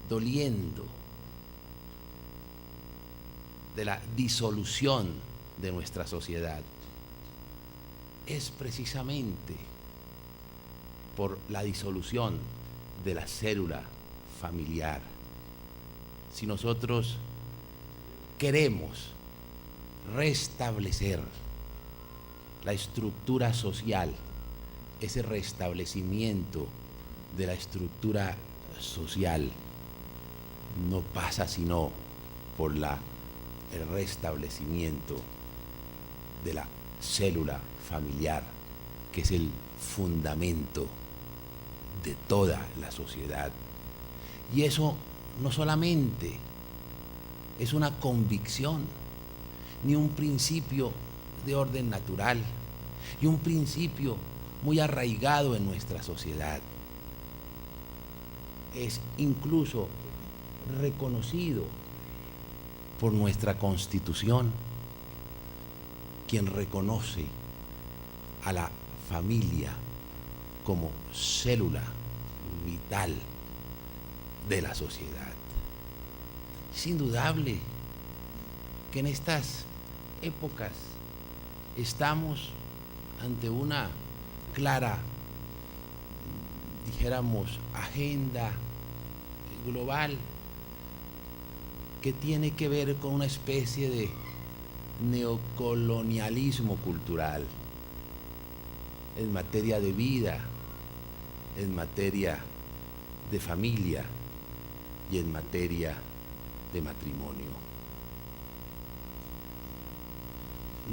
doliendo de la disolución de nuestra sociedad, es precisamente por la disolución de la célula familiar. Si nosotros queremos restablecer la estructura social, ese restablecimiento de la estructura social no pasa sino por el restablecimiento de la célula familiar, que es el fundamento de toda la sociedad. Y eso no solamente es una convicción, ni un principio de orden natural, y un principio muy arraigado en nuestra sociedad. Es incluso reconocido por nuestra Constitución, quien reconoce a la familia como célula vital de la sociedad. Es indudable que en estas épocas estamos ante una clara, dijéramos, agenda global que tiene que ver con una especie de neocolonialismo cultural en materia de vida, en materia de familia y en materia de matrimonio.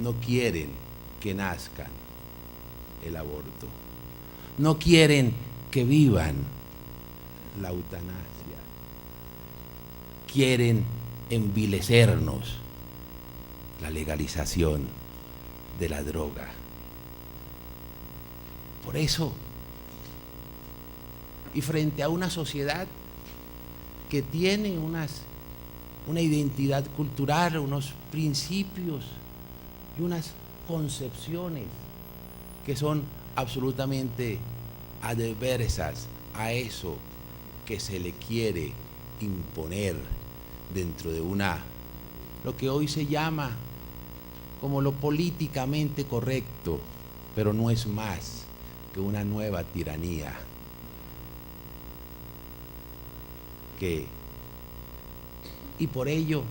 No quieren que nazcan el aborto. No quieren que vivan la eutanasia. Quieren envilecernos la legalización de la droga. Por eso, y frente a una sociedad que tiene una identidad cultural, unos principios y unas concepciones que son absolutamente adversas a eso que se le quiere imponer dentro de lo que hoy se llama como lo políticamente correcto, pero no es más que una nueva tiranía y por ello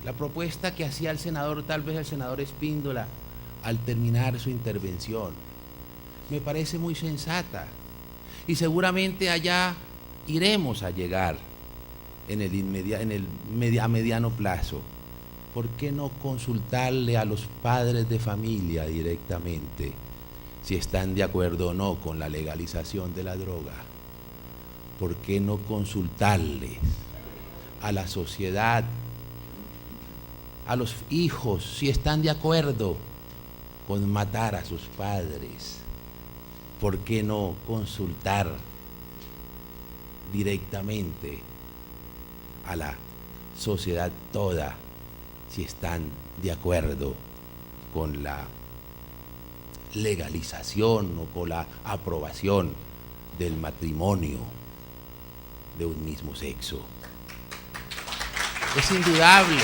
la propuesta que hacía el senador, tal vez el senador Espíndola, al terminar su intervención, me parece muy sensata, y seguramente allá iremos a llegar a mediano plazo. ¿Por qué no consultarle a los padres de familia directamente si están de acuerdo o no con la legalización de la droga? ¿Por qué no consultarles a la sociedad, a los hijos, si están de acuerdo con matar a sus padres? ¿Por qué no consultar directamente a la sociedad toda si están de acuerdo con la legalización o con la aprobación del matrimonio de un mismo sexo? Es indudable.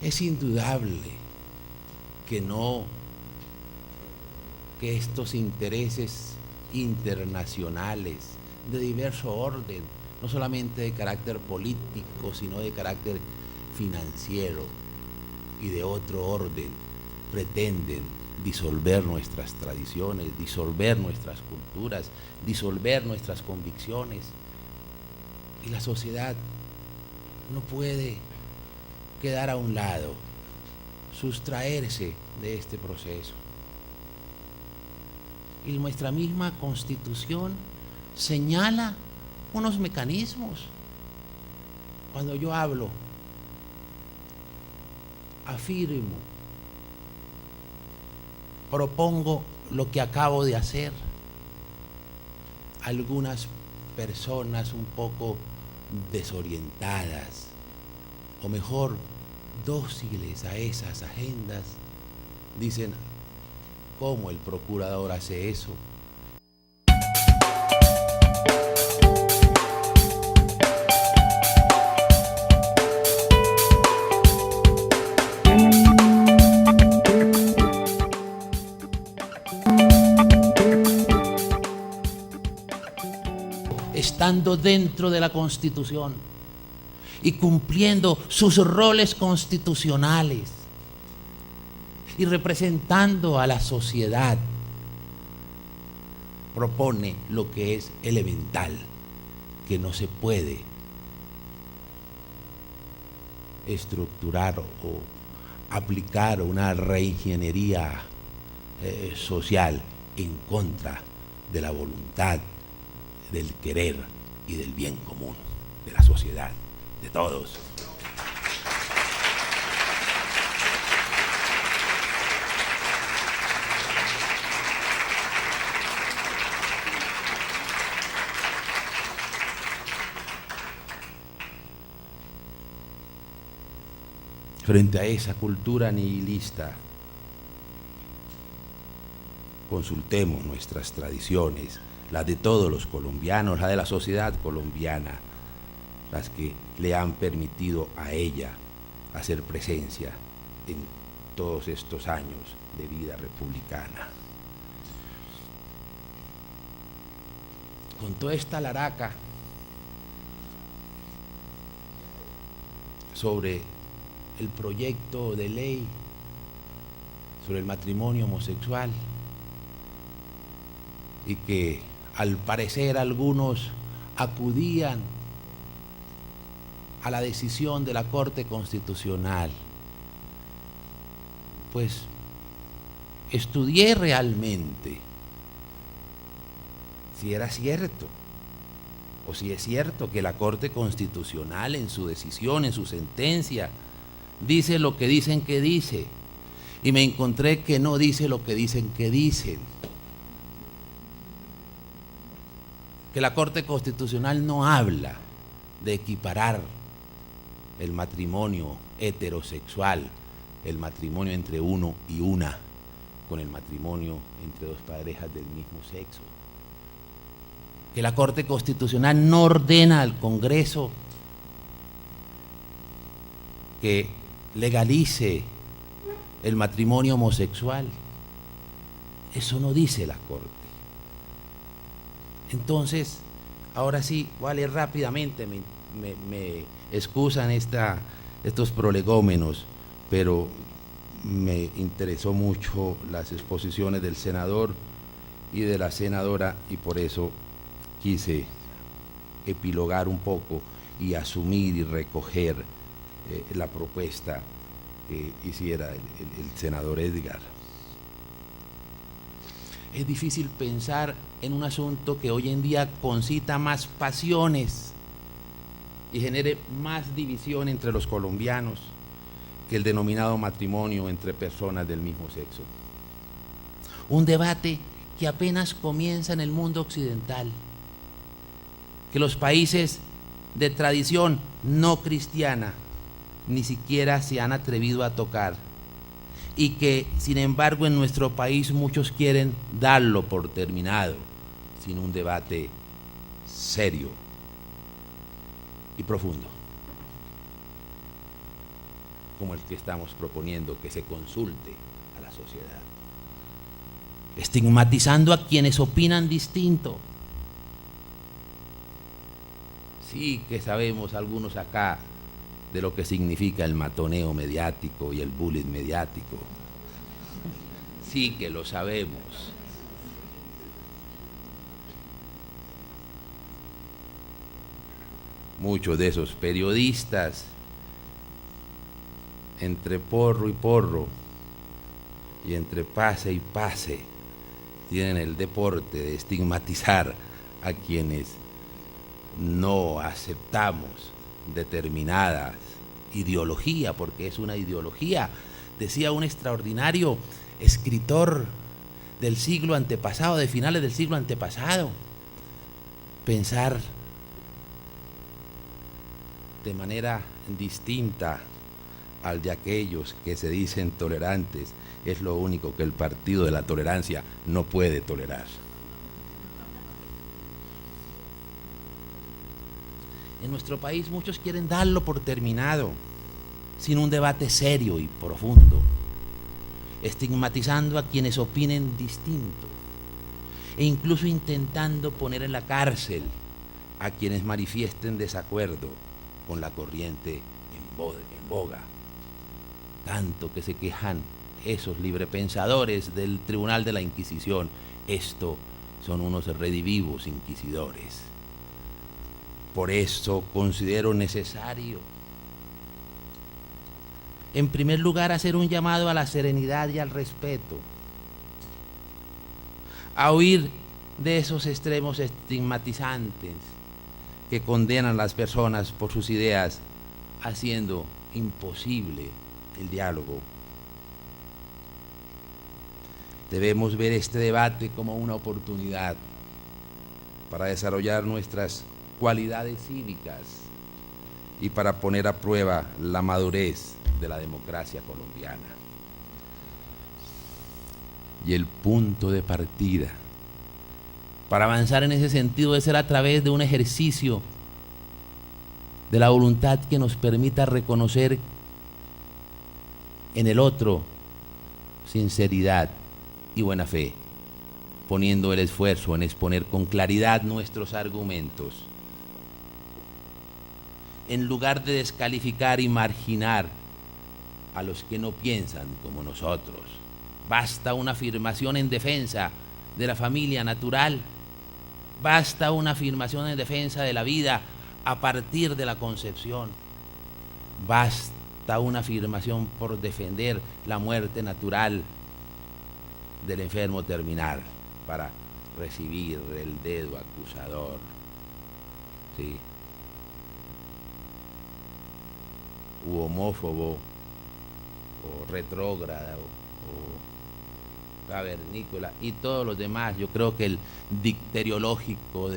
Es indudable que estos intereses internacionales de diverso orden, no solamente de carácter político, sino de carácter financiero y de otro orden, pretenden disolver nuestras tradiciones, disolver nuestras culturas, disolver nuestras convicciones. Y la sociedad no puede quedar a un lado, sustraerse de este proceso. Y nuestra misma Constitución señala unos mecanismos. Cuando yo hablo, afirmo, propongo lo que acabo de hacer, algunas personas un poco desorientadas, o mejor, dóciles a esas agendas, dicen: ¿cómo el procurador hace eso? Estando dentro de la Constitución y cumpliendo sus roles constitucionales y representando a la sociedad, propone lo que es elemental, que no se puede estructurar o aplicar una reingeniería social en contra de la voluntad, del querer y del bien común de la sociedad, de todos. Frente a esa cultura nihilista, consultemos nuestras tradiciones, las de todos los colombianos, la de la sociedad colombiana, las que le han permitido a ella hacer presencia en todos estos años de vida republicana. Con toda esta laraca sobre el proyecto de ley sobre el matrimonio homosexual, y que al parecer algunos acudían a la decisión de la Corte Constitucional, pues estudié realmente si era cierto, o si es cierto que la Corte Constitucional en su decisión, en su sentencia, dice lo que dicen que dice, y me encontré que no dice lo que dicen que dicen. Que la Corte Constitucional no habla de equiparar el matrimonio heterosexual, el matrimonio entre uno y una, con el matrimonio entre dos parejas del mismo sexo. Que la Corte Constitucional no ordena al Congreso que legalice el matrimonio homosexual. Eso no dice la Corte. Entonces, ahora sí, vale, rápidamente, me excusan estos prolegómenos, pero me interesó mucho las exposiciones del senador y de la senadora, y por eso quise epilogar un poco y asumir y recoger la propuesta que hiciera el senador Edgar. Es difícil pensar en un asunto que hoy en día concita más pasiones y genere más división entre los colombianos que el denominado matrimonio entre personas del mismo sexo. Un debate que apenas comienza en el mundo occidental, que los países de tradición no cristiana ni siquiera se han atrevido a tocar, y que sin embargo en nuestro país muchos quieren darlo por terminado sin un debate serio y profundo como el que estamos proponiendo que se consulte a la sociedad, estigmatizando a quienes opinan distinto. Sí que sabemos algunos acá de lo que significa el matoneo mediático y el bullying mediático. Sí que lo sabemos. Muchos de esos periodistas, entre porro y porro, y entre pase y pase, tienen el deporte de estigmatizar a quienes no aceptamos determinadas ideología, porque es una ideología. Decía un extraordinario escritor del siglo antepasado, de finales del siglo antepasado, pensar de manera distinta al de aquellos que se dicen tolerantes es lo único que el partido de la tolerancia no puede tolerar. En nuestro país muchos quieren darlo por terminado, sin un debate serio y profundo, estigmatizando a quienes opinen distinto, e incluso intentando poner en la cárcel a quienes manifiesten desacuerdo con la corriente en boga. Tanto que se quejan esos librepensadores del Tribunal de la Inquisición. Esto son unos redivivos inquisidores. Por eso considero necesario, en primer lugar, hacer un llamado a la serenidad y al respeto, a huir de esos extremos estigmatizantes que condenan a las personas por sus ideas, haciendo imposible el diálogo. Debemos ver este debate como una oportunidad para desarrollar nuestras cualidades cívicas y para poner a prueba la madurez de la democracia colombiana. Y el punto de partida para avanzar en ese sentido debe ser a través de un ejercicio de la voluntad que nos permita reconocer en el otro sinceridad y buena fe, poniendo el esfuerzo en exponer con claridad nuestros argumentos, en lugar de descalificar y marginar a los que no piensan como nosotros. Basta una afirmación en defensa de la familia natural, basta una afirmación en defensa de la vida a partir de la concepción, basta una afirmación por defender la muerte natural del enfermo terminal para recibir el dedo acusador. ¿Sí? U homófobo, o retrógrada, o cavernícola, y todos los demás. Yo creo que el dicteriológico,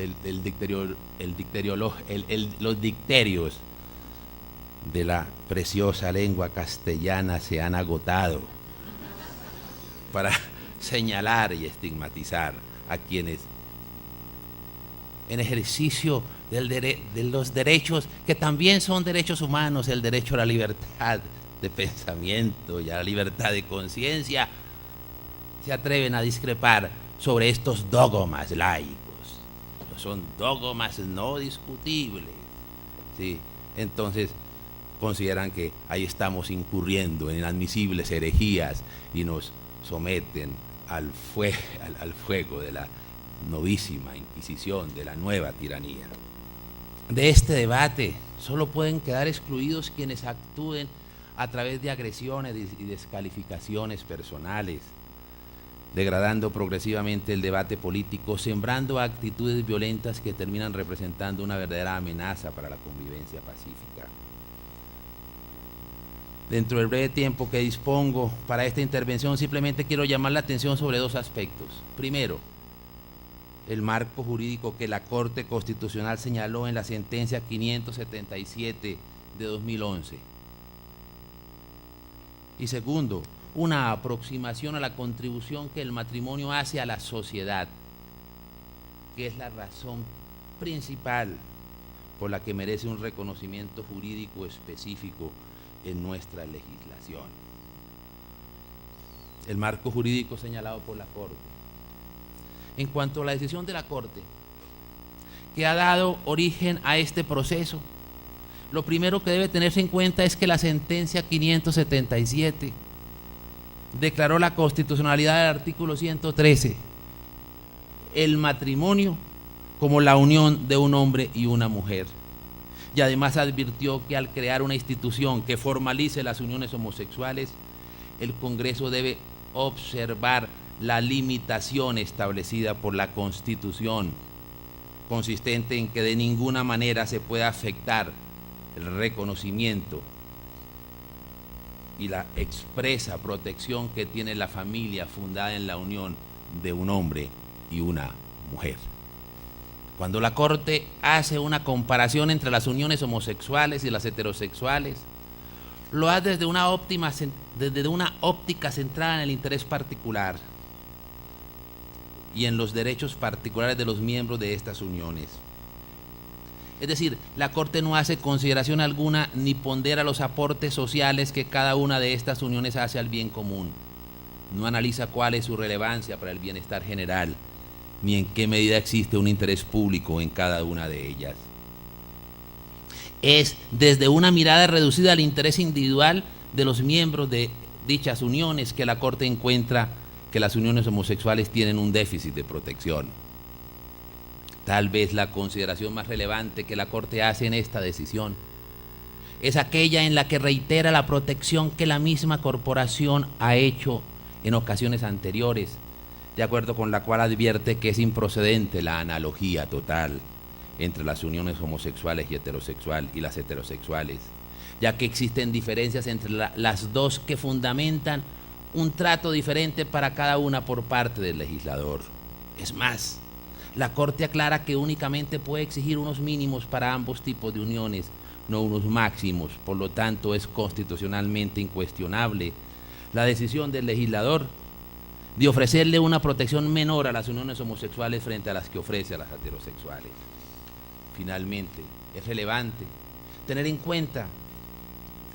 los dicterios de la preciosa lengua castellana se han agotado para señalar y estigmatizar a quienes, en ejercicio de los derechos que también son derechos humanos, el derecho a la libertad de pensamiento y a la libertad de conciencia, se atreven a discrepar sobre estos dogmas laicos. Son dogmas no discutibles, ¿sí? Entonces consideran que ahí estamos incurriendo en inadmisibles herejías y nos someten al fuego de la novísima Inquisición, de la nueva tiranía. De este debate solo pueden quedar excluidos quienes actúen a través de agresiones y descalificaciones personales, degradando progresivamente el debate político, sembrando actitudes violentas que terminan representando una verdadera amenaza para la convivencia pacífica. Dentro del breve tiempo que dispongo para esta intervención, simplemente quiero llamar la atención sobre dos aspectos. Primero, el marco jurídico que la Corte Constitucional señaló en la sentencia 577 de 2011. Y segundo, una aproximación a la contribución que el matrimonio hace a la sociedad, que es la razón principal por la que merece un reconocimiento jurídico específico en nuestra legislación. El marco jurídico señalado por la Corte. En cuanto a la decisión de la Corte, que ha dado origen a este proceso, lo primero que debe tenerse en cuenta es que la sentencia 577 declaró la constitucionalidad del artículo 113, el matrimonio como la unión de un hombre y una mujer. Y además advirtió que al crear una institución que formalice las uniones homosexuales, el Congreso debe observar la limitación establecida por la Constitución, consistente en que de ninguna manera se pueda afectar el reconocimiento y la expresa protección que tiene la familia fundada en la unión de un hombre y una mujer. Cuando la Corte hace una comparación entre las uniones homosexuales y las heterosexuales, lo hace desde una óptica centrada en el interés particular y en los derechos particulares de los miembros de estas uniones. Es decir, la Corte no hace consideración alguna ni pondera los aportes sociales que cada una de estas uniones hace al bien común. No analiza cuál es su relevancia para el bienestar general, ni en qué medida existe un interés público en cada una de ellas. Es desde una mirada reducida al interés individual de los miembros de dichas uniones que la Corte encuentra que las uniones homosexuales tienen un déficit de protección. Tal vez la consideración más relevante que la Corte hace en esta decisión es aquella en la que reitera la protección que la misma corporación ha hecho en ocasiones anteriores, de acuerdo con la cual advierte que es improcedente la analogía total entre las uniones homosexuales y las heterosexuales, ya que existen diferencias entre las dos que fundamentan un trato diferente para cada una por parte del legislador. Es más, la Corte aclara que únicamente puede exigir unos mínimos para ambos tipos de uniones, no unos máximos. Por lo tanto, es constitucionalmente incuestionable la decisión del legislador de ofrecerle una protección menor a las uniones homosexuales frente a las que ofrece a las heterosexuales. Finalmente, es relevante tener en cuenta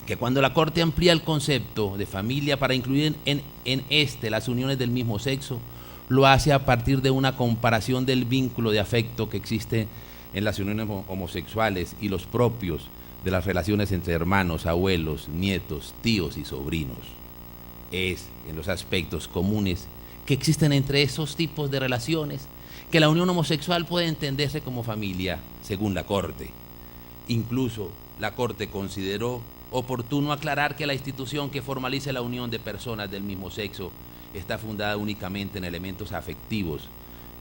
que cuando la Corte amplía el concepto de familia para incluir en este las uniones del mismo sexo, lo hace a partir de una comparación del vínculo de afecto que existe en las uniones homosexuales y los propios de las relaciones entre hermanos, abuelos, nietos, tíos y sobrinos. Es en los aspectos comunes que existen entre esos tipos de relaciones que la unión homosexual puede entenderse como familia, según la Corte. Incluso la Corte consideró oportuno aclarar que la institución que formalice la unión de personas del mismo sexo está fundada únicamente en elementos afectivos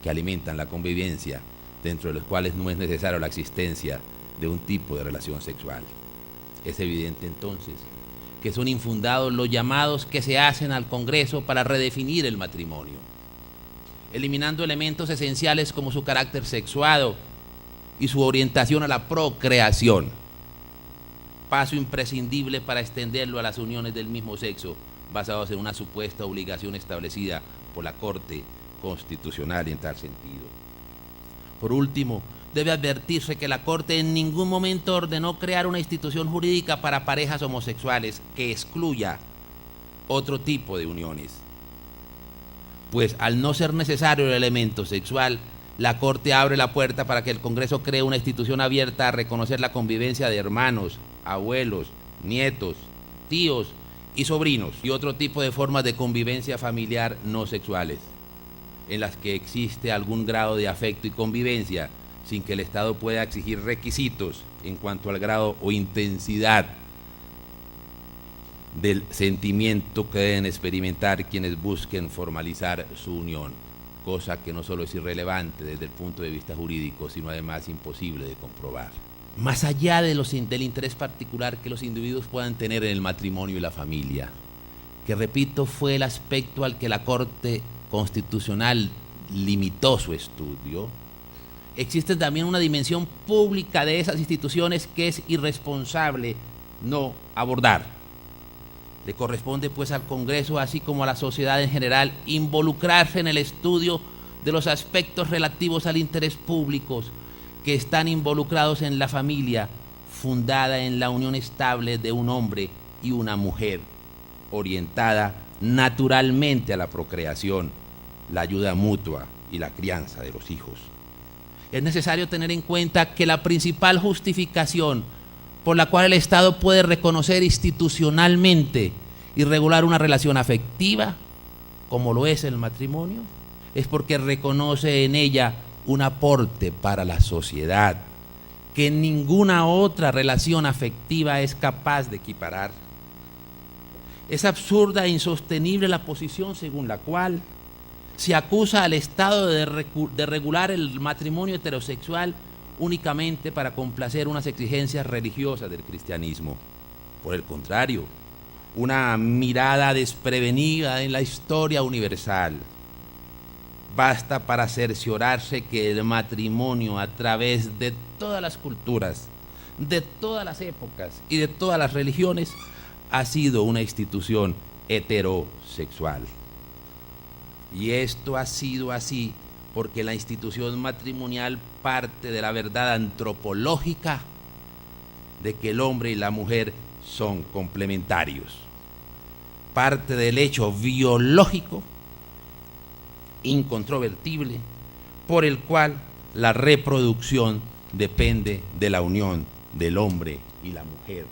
que alimentan la convivencia, dentro de los cuales no es necesaria la existencia de un tipo de relación sexual. Es evidente entonces que son infundados los llamados que se hacen al Congreso para redefinir el matrimonio, eliminando elementos esenciales como su carácter sexuado y su orientación a la procreación, paso imprescindible para extenderlo a las uniones del mismo sexo, basados en una supuesta obligación establecida por la Corte Constitucional en tal sentido. Por último, debe advertirse que la Corte en ningún momento ordenó crear una institución jurídica para parejas homosexuales que excluya otro tipo de uniones. Pues al no ser necesario el elemento sexual, la Corte abre la puerta para que el Congreso cree una institución abierta a reconocer la convivencia de hermanos, abuelos, nietos, tíos y sobrinos y otro tipo de formas de convivencia familiar no sexuales, en las que existe algún grado de afecto y convivencia sin que el Estado pueda exigir requisitos en cuanto al grado o intensidad del sentimiento que deben experimentar quienes busquen formalizar su unión, cosa que no solo es irrelevante desde el punto de vista jurídico, sino además imposible de comprobar. Más allá del interés particular que los individuos puedan tener en el matrimonio y la familia, que repito fue el aspecto al que la Corte Constitucional limitó su estudio, existe también una dimensión pública de esas instituciones que es irresponsable no abordar. Le corresponde pues al Congreso, así como a la sociedad en general, involucrarse en el estudio de los aspectos relativos al interés público que están involucrados en la familia, fundada en la unión estable de un hombre y una mujer, orientada naturalmente a la procreación, la ayuda mutua y la crianza de los hijos. Es necesario tener en cuenta que la principal justificación por la cual el Estado puede reconocer institucionalmente y regular una relación afectiva, como lo es el matrimonio, es porque reconoce en ella un aporte para la sociedad que ninguna otra relación afectiva es capaz de equiparar. Es absurda e insostenible la posición según la cual se acusa al Estado de regular el matrimonio heterosexual únicamente para complacer unas exigencias religiosas del cristianismo. Por el contrario, una mirada desprevenida en la historia universal basta para cerciorarse que el matrimonio, a través de todas las culturas, de todas las épocas y de todas las religiones, ha sido una institución heterosexual. Y esto ha sido así porque la institución matrimonial parte de la verdad antropológica de que el hombre y la mujer son complementarios. Parte del hecho biológico incontrovertible por el cual la reproducción depende de la unión del hombre y la mujer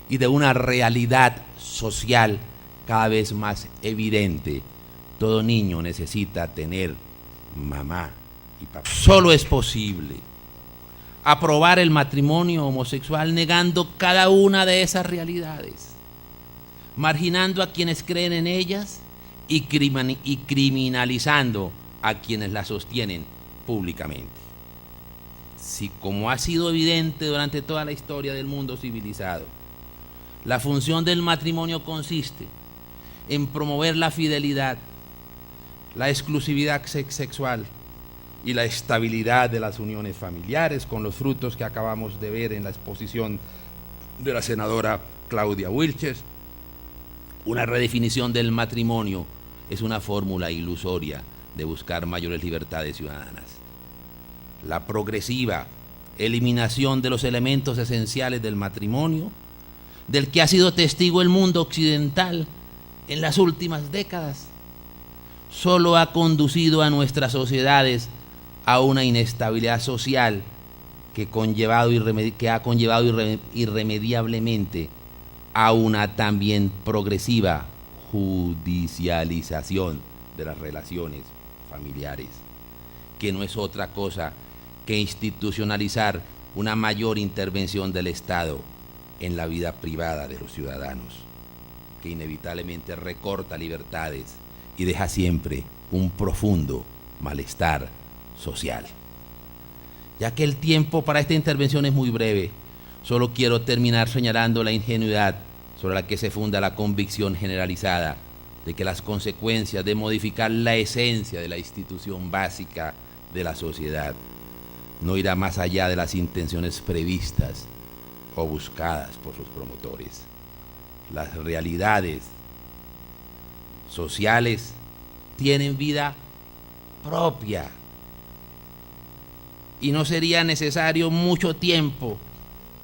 y de una realidad social cada vez más evidente. Todo niño necesita tener mamá y papá. Solo es posible aprobar el matrimonio homosexual negando cada una de esas realidades, marginando a quienes creen en ellas y criminalizando a quienes las sostienen públicamente. Si, como ha sido evidente durante toda la historia del mundo civilizado, la función del matrimonio consiste en promover la fidelidad, la exclusividad sexual y la estabilidad de las uniones familiares, con los frutos que acabamos de ver en la exposición de la senadora Claudia Wilches, una redefinición del matrimonio es una fórmula ilusoria de buscar mayores libertades ciudadanas. La progresiva eliminación de los elementos esenciales del matrimonio del que ha sido testigo el mundo occidental en las últimas décadas, solo ha conducido a nuestras sociedades a una inestabilidad social que ha conllevado irremediablemente a una también progresiva judicialización de las relaciones familiares, que no es otra cosa que institucionalizar una mayor intervención del Estado en la vida privada de los ciudadanos, que inevitablemente recorta libertades y deja siempre un profundo malestar social. Ya que el tiempo para esta intervención es muy breve, solo quiero terminar señalando la ingenuidad sobre la que se funda la convicción generalizada de que las consecuencias de modificar la esencia de la institución básica de la sociedad no irá más allá de las intenciones previstas o buscadas por sus promotores. Las realidades sociales tienen vida propia y no sería necesario mucho tiempo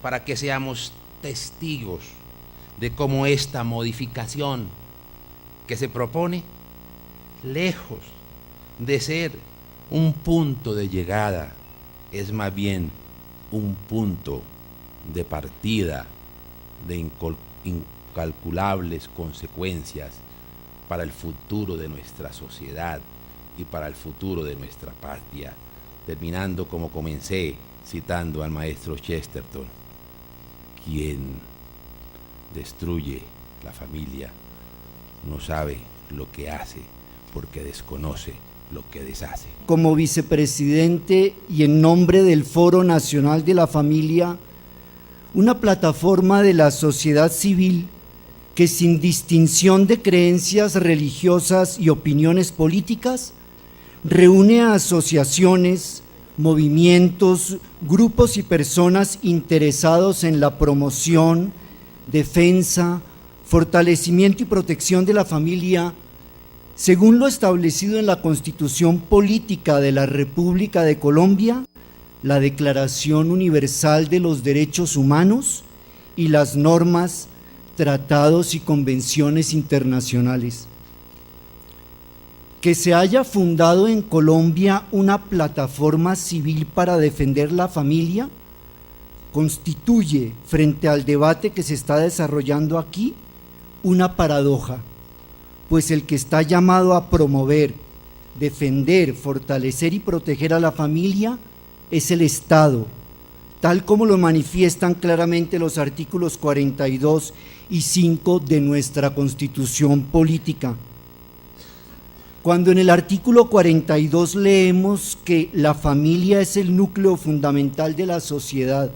para que seamos testigos de cómo esta modificación que se propone, lejos de ser un punto de llegada, es más bien un punto de partida de incalculables consecuencias para el futuro de nuestra sociedad y para el futuro de nuestra patria, terminando como comencé, citando al maestro Chesterton: quien destruye la familia no sabe lo que hace porque desconoce lo que deshace. Como vicepresidente y en nombre del Foro Nacional de la Familia, una plataforma de la sociedad civil que sin distinción de creencias religiosas y opiniones políticas, reúne a asociaciones, movimientos, grupos y personas interesados en la promoción, defensa, fortalecimiento y protección de la familia, según lo establecido en la Constitución Política de la República de Colombia, la Declaración Universal de los Derechos Humanos y las normas, tratados y convenciones internacionales. Que se haya fundado en Colombia una plataforma civil para defender la familia constituye, frente al debate que se está desarrollando aquí, una paradoja, pues el que está llamado a promover, defender, fortalecer y proteger a la familia es el Estado, tal como lo manifiestan claramente los artículos 42 y 5 de nuestra Constitución Política. Cuando en el artículo 42 leemos que la familia es el núcleo fundamental de la sociedad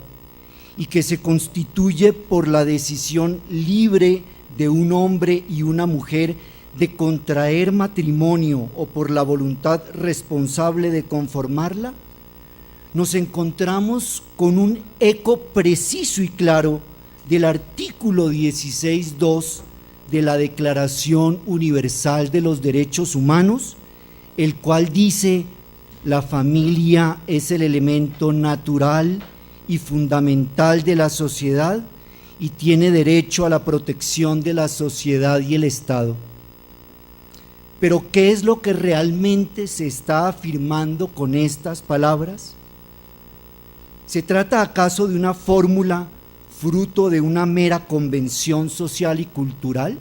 y que se constituye por la decisión libre de un hombre y una mujer de contraer matrimonio o por la voluntad responsable de conformarla, nos encontramos con un eco preciso y claro del artículo 16.2 de la Declaración Universal de los Derechos Humanos, el cual dice: la familia es el elemento natural y fundamental de la sociedad y tiene derecho a la protección de la sociedad y el Estado. Pero ¿qué es lo que realmente se está afirmando con estas palabras? ¿Se trata acaso de una fórmula fruto de una mera convención social y cultural?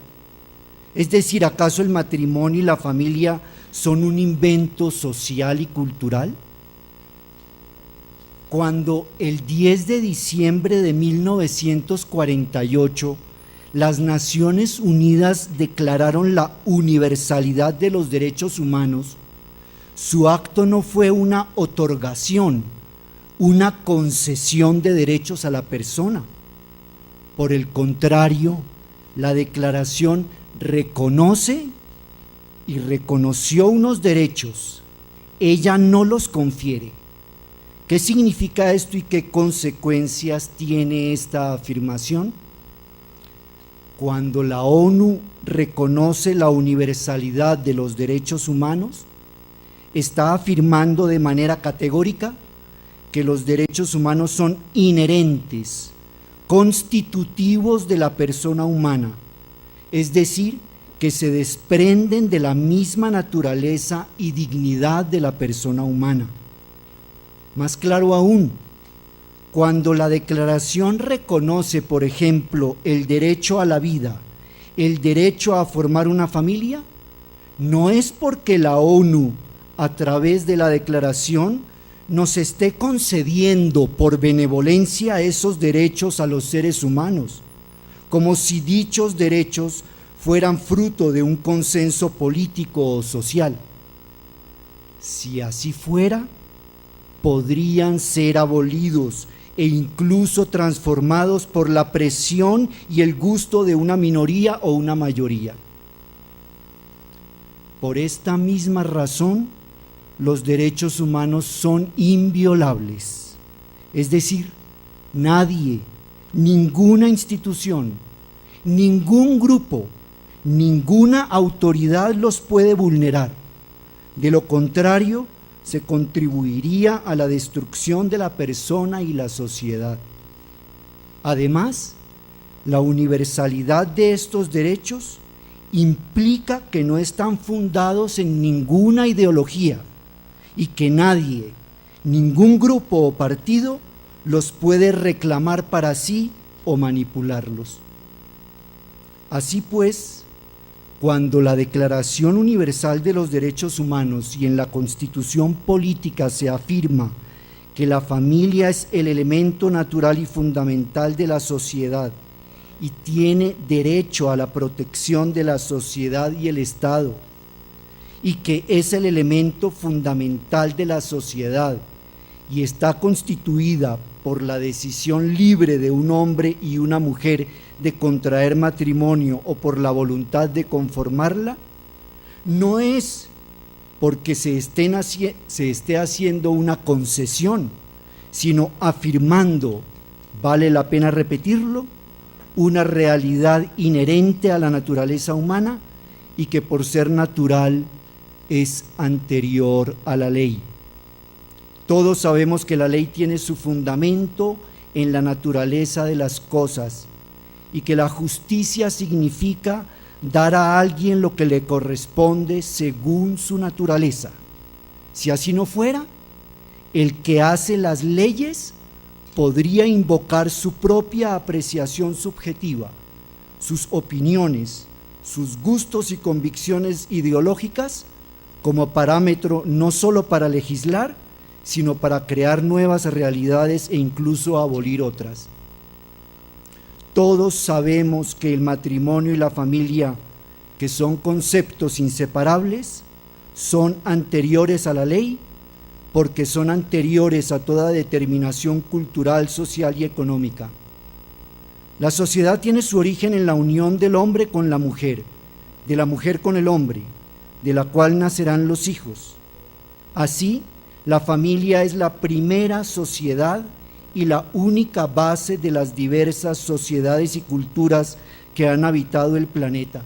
Es decir, ¿acaso el matrimonio y la familia son un invento social y cultural? Cuando el 10 de diciembre de 1948 las Naciones Unidas declararon la universalidad de los derechos humanos, su acto no fue una otorgación, una concesión de derechos a la persona. Por el contrario, la declaración reconoce y reconoció unos derechos, ella no los confiere. ¿Qué significa esto y qué consecuencias tiene esta afirmación? Cuando la ONU reconoce la universalidad de los derechos humanos, está afirmando de manera categórica que los derechos humanos son inherentes, constitutivos de la persona humana, es decir, que se desprenden de la misma naturaleza y dignidad de la persona humana. Más claro aún, cuando la Declaración reconoce, por ejemplo, el derecho a la vida, el derecho a formar una familia, no es porque la ONU, a través de la Declaración, nos esté concediendo por benevolencia esos derechos a los seres humanos, como si dichos derechos fueran fruto de un consenso político o social. Si así fuera, podrían ser abolidos e incluso transformados por la presión y el gusto de una minoría o una mayoría. Por esta misma razón, los derechos humanos son inviolables, es decir, nadie, ninguna institución, ningún grupo, ninguna autoridad los puede vulnerar. De lo contrario, se contribuiría a la destrucción de la persona y la sociedad. Además, la universalidad de estos derechos implica que no están fundados en ninguna ideología y que nadie, ningún grupo o partido los puede reclamar para sí o manipularlos. Así pues, cuando la Declaración Universal de los Derechos Humanos y en la Constitución Política se afirma que la familia es el elemento natural y fundamental de la sociedad y tiene derecho a la protección de la sociedad y el Estado, y que es el elemento fundamental de la sociedad y está constituida por la decisión libre de un hombre y una mujer de contraer matrimonio o por la voluntad de conformarla, no es porque se esté haciendo una concesión, sino afirmando, vale la pena repetirlo, una realidad inherente a la naturaleza humana y que por ser natural es anterior a la ley. Todos sabemos que la ley tiene su fundamento en la naturaleza de las cosas y que la justicia significa dar a alguien lo que le corresponde según su naturaleza. Si así no fuera, el que hace las leyes podría invocar su propia apreciación subjetiva, sus opiniones, sus gustos y convicciones ideológicas como parámetro no solo para legislar, sino para crear nuevas realidades e incluso abolir otras. Todos sabemos que el matrimonio y la familia, que son conceptos inseparables, son anteriores a la ley, porque son anteriores a toda determinación cultural, social y económica. La sociedad tiene su origen en la unión del hombre con la mujer, de la mujer con el hombre, de la cual nacerán los hijos. Así, la familia es la primera sociedad y la única base de las diversas sociedades y culturas que han habitado el planeta.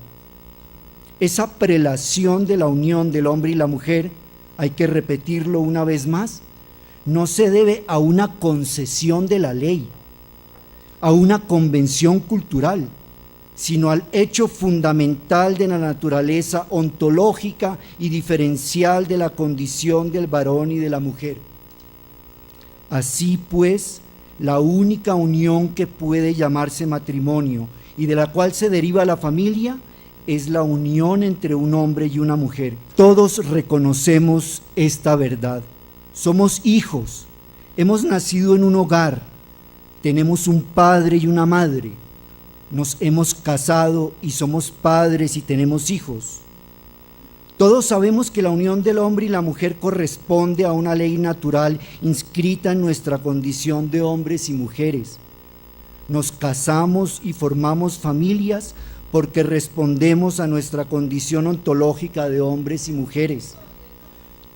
Esa prelación de la unión del hombre y la mujer, hay que repetirlo una vez más, no se debe a una concesión de la ley, a una convención cultural, sino al hecho fundamental de la naturaleza ontológica y diferencial de la condición del varón y de la mujer. Así pues, la única unión que puede llamarse matrimonio y de la cual se deriva la familia es la unión entre un hombre y una mujer. Todos reconocemos esta verdad. Somos hijos, hemos nacido en un hogar, tenemos un padre y una madre, nos hemos casado y somos padres y tenemos hijos. Todos sabemos que la unión del hombre y la mujer corresponde a una ley natural inscrita en nuestra condición de hombres y mujeres. Nos casamos y formamos familias porque respondemos a nuestra condición ontológica de hombres y mujeres.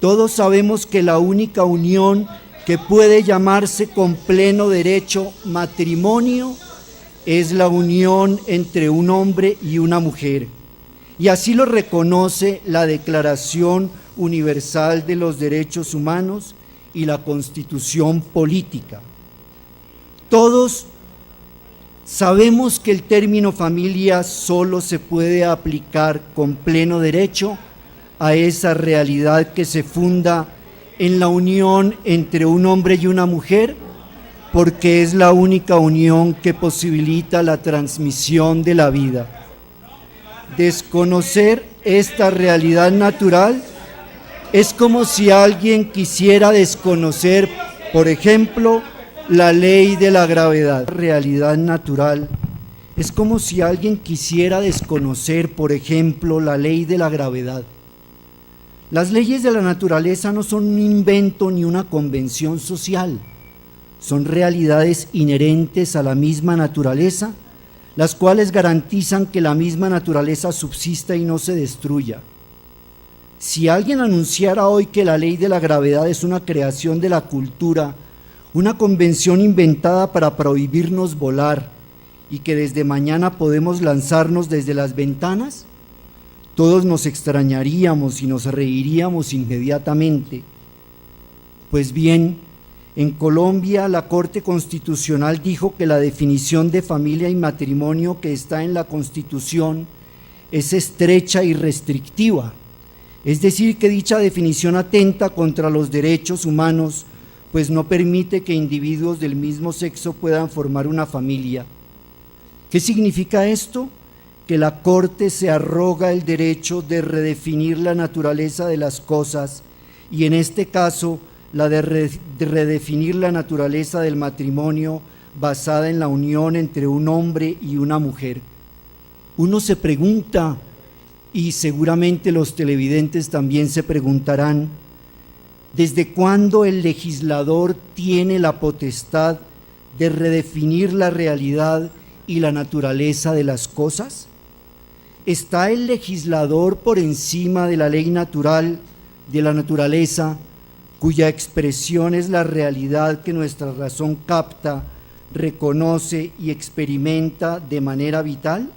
Todos sabemos que la única unión que puede llamarse con pleno derecho matrimonio es la unión entre un hombre y una mujer. Y así lo reconoce la Declaración Universal de los Derechos Humanos y la Constitución Política. Todos Sabemos que el término familia solo se puede aplicar con pleno derecho a esa realidad que se funda en la unión entre un hombre y una mujer, porque es la única unión que posibilita la transmisión de la vida. Desconocer esta realidad natural es como si alguien quisiera desconocer, por ejemplo, la ley de la gravedad. Realidad natural es como si alguien quisiera desconocer, por ejemplo, la ley de la gravedad. Las leyes de la naturaleza no son un invento ni una convención social, son realidades inherentes a la misma naturaleza, las cuales garantizan que la misma naturaleza subsista y no se destruya. Si alguien anunciara hoy que la ley de la gravedad es una creación de la cultura, una convención inventada para prohibirnos volar y que desde mañana podemos lanzarnos desde las ventanas, todos nos extrañaríamos y nos reiríamos inmediatamente. Pues bien, en Colombia la Corte Constitucional dijo que la definición de familia y matrimonio que está en la Constitución es estrecha y restrictiva, es decir, que dicha definición atenta contra los derechos humanos, pues no permite que individuos del mismo sexo puedan formar una familia. ¿Qué significa esto? Que la Corte se arroga el derecho de redefinir la naturaleza de las cosas y en este caso la de redefinir la naturaleza del matrimonio basada en la unión entre un hombre y una mujer. Uno se pregunta, y seguramente los televidentes también se preguntarán, ¿desde cuándo el legislador tiene la potestad de redefinir la realidad y la naturaleza de las cosas? ¿Está el legislador por encima de la ley natural, de la naturaleza, cuya expresión es la realidad que nuestra razón capta, reconoce y experimenta de manera vital?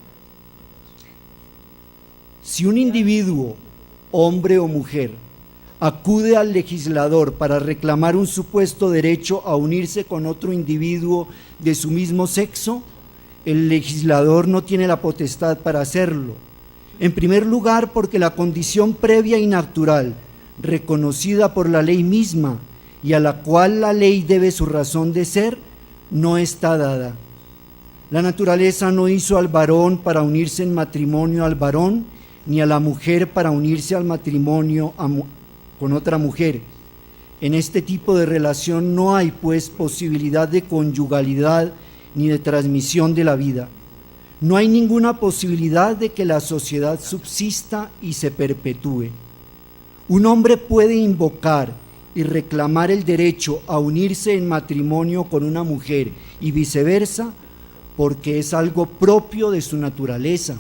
Si un individuo, hombre o mujer, acude al legislador para reclamar un supuesto derecho a unirse con otro individuo de su mismo sexo, el legislador no tiene la potestad para hacerlo. En primer lugar, porque la condición previa y natural, reconocida por la ley misma y a la cual la ley debe su razón de ser, no está dada. La naturaleza no hizo al varón para unirse en matrimonio al varón, ni a la mujer para unirse al matrimonio con otra mujer. En este tipo de relación no hay, pues, posibilidad de conyugalidad ni de transmisión de la vida. No hay ninguna posibilidad de que la sociedad subsista y se perpetúe. Un hombre puede invocar y reclamar el derecho a unirse en matrimonio con una mujer y viceversa, porque es algo propio de su naturaleza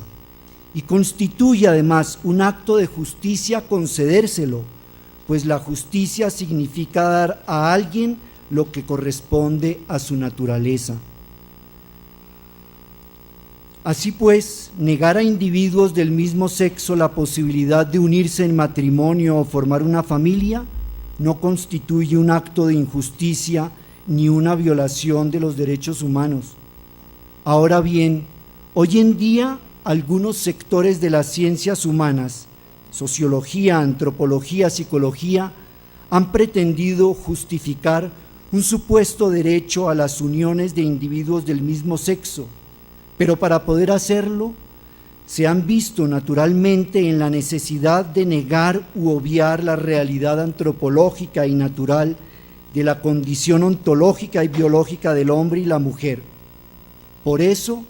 y constituye además un acto de justicia concedérselo, pues la justicia significa dar a alguien lo que corresponde a su naturaleza. Así pues, negar a individuos del mismo sexo la posibilidad de unirse en matrimonio o formar una familia no constituye un acto de injusticia ni una violación de los derechos humanos. Ahora bien, hoy en día algunos sectores de las ciencias humanas, sociología, antropología, psicología, han pretendido justificar un supuesto derecho a las uniones de individuos del mismo sexo, pero para poder hacerlo, se han visto naturalmente en la necesidad de negar u obviar la realidad antropológica y natural de la condición ontológica y biológica del hombre y la mujer. Por eso,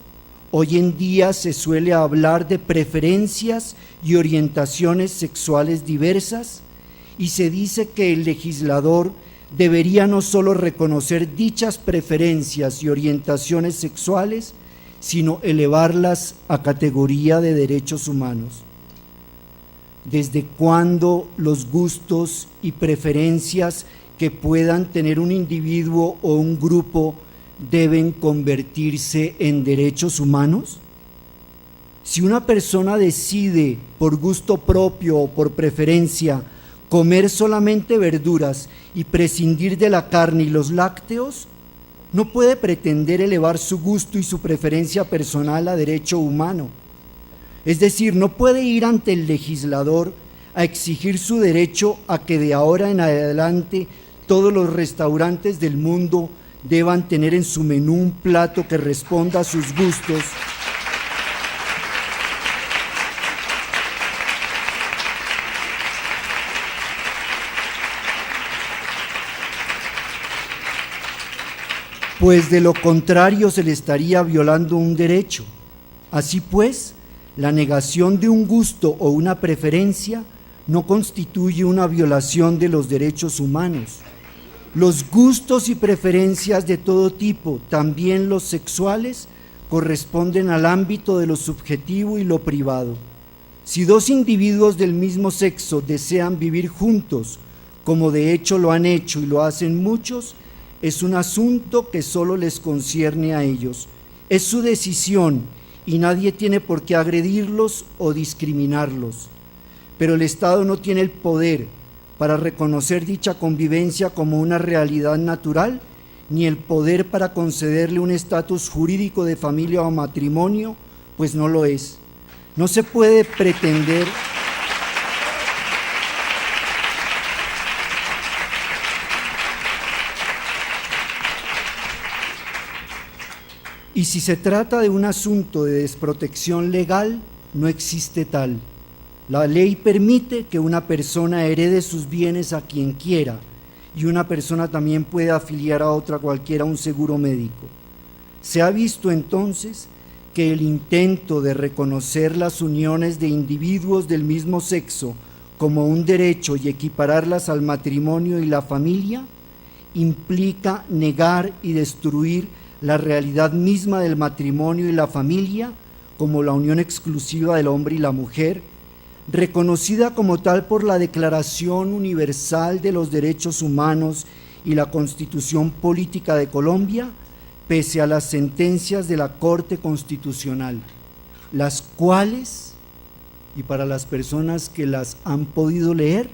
hoy en día se suele hablar de preferencias y orientaciones sexuales diversas y se dice que el legislador debería no solo reconocer dichas preferencias y orientaciones sexuales, sino elevarlas a categoría de derechos humanos. ¿Desde cuándo los gustos y preferencias que puedan tener un individuo o un grupo deben convertirse en derechos humanos? Si una persona decide por gusto propio o por preferencia comer solamente verduras y prescindir de la carne y los lácteos, no puede pretender elevar su gusto y su preferencia personal a derecho humano. Es decir, no puede ir ante el legislador a exigir su derecho a que de ahora en adelante todos los restaurantes del mundo deban tener en su menú un plato que responda a sus gustos, pues de lo contrario se le estaría violando un derecho. Así pues, la negación de un gusto o una preferencia no constituye una violación de los derechos humanos. Los gustos y preferencias de todo tipo, también los sexuales, corresponden al ámbito de lo subjetivo y lo privado. Si dos individuos del mismo sexo desean vivir juntos, como de hecho lo han hecho y lo hacen muchos, es un asunto que solo les concierne a ellos. Es su decisión y nadie tiene por qué agredirlos o discriminarlos. Pero el Estado no tiene el poder para reconocer dicha convivencia como una realidad natural, ni el poder para concederle un estatus jurídico de familia o matrimonio, pues no lo es. No se puede pretender y si se trata de un asunto de desprotección legal, no existe tal. La ley permite que una persona herede sus bienes a quien quiera y una persona también puede afiliar a otra cualquiera un seguro médico. Se ha visto entonces que el intento de reconocer las uniones de individuos del mismo sexo como un derecho y equipararlas al matrimonio y la familia implica negar y destruir la realidad misma del matrimonio y la familia como la unión exclusiva del hombre y la mujer, reconocida como tal por la Declaración Universal de los Derechos Humanos y la Constitución Política de Colombia, pese a las sentencias de la Corte Constitucional, las cuales, y para las personas que las han podido leer,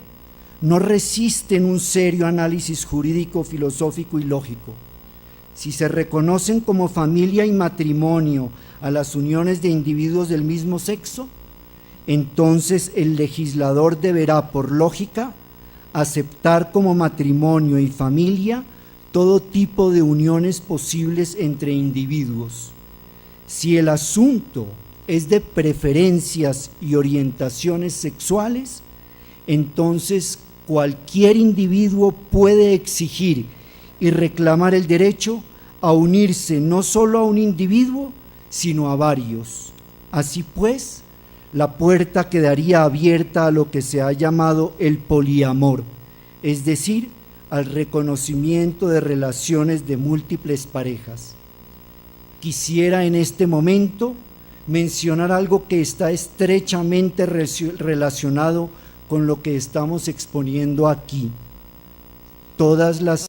no resisten un serio análisis jurídico, filosófico y lógico. Si se reconocen como familia y matrimonio a las uniones de individuos del mismo sexo, entonces el legislador deberá, por lógica, aceptar como matrimonio y familia todo tipo de uniones posibles entre individuos. Si el asunto es de preferencias y orientaciones sexuales, entonces cualquier individuo puede exigir y reclamar el derecho a unirse no solo a un individuo, sino a varios. Así pues, la puerta quedaría abierta a lo que se ha llamado el poliamor, es decir, al reconocimiento de relaciones de múltiples parejas. Quisiera en este momento mencionar algo que está estrechamente relacionado con lo que estamos exponiendo aquí. Todas las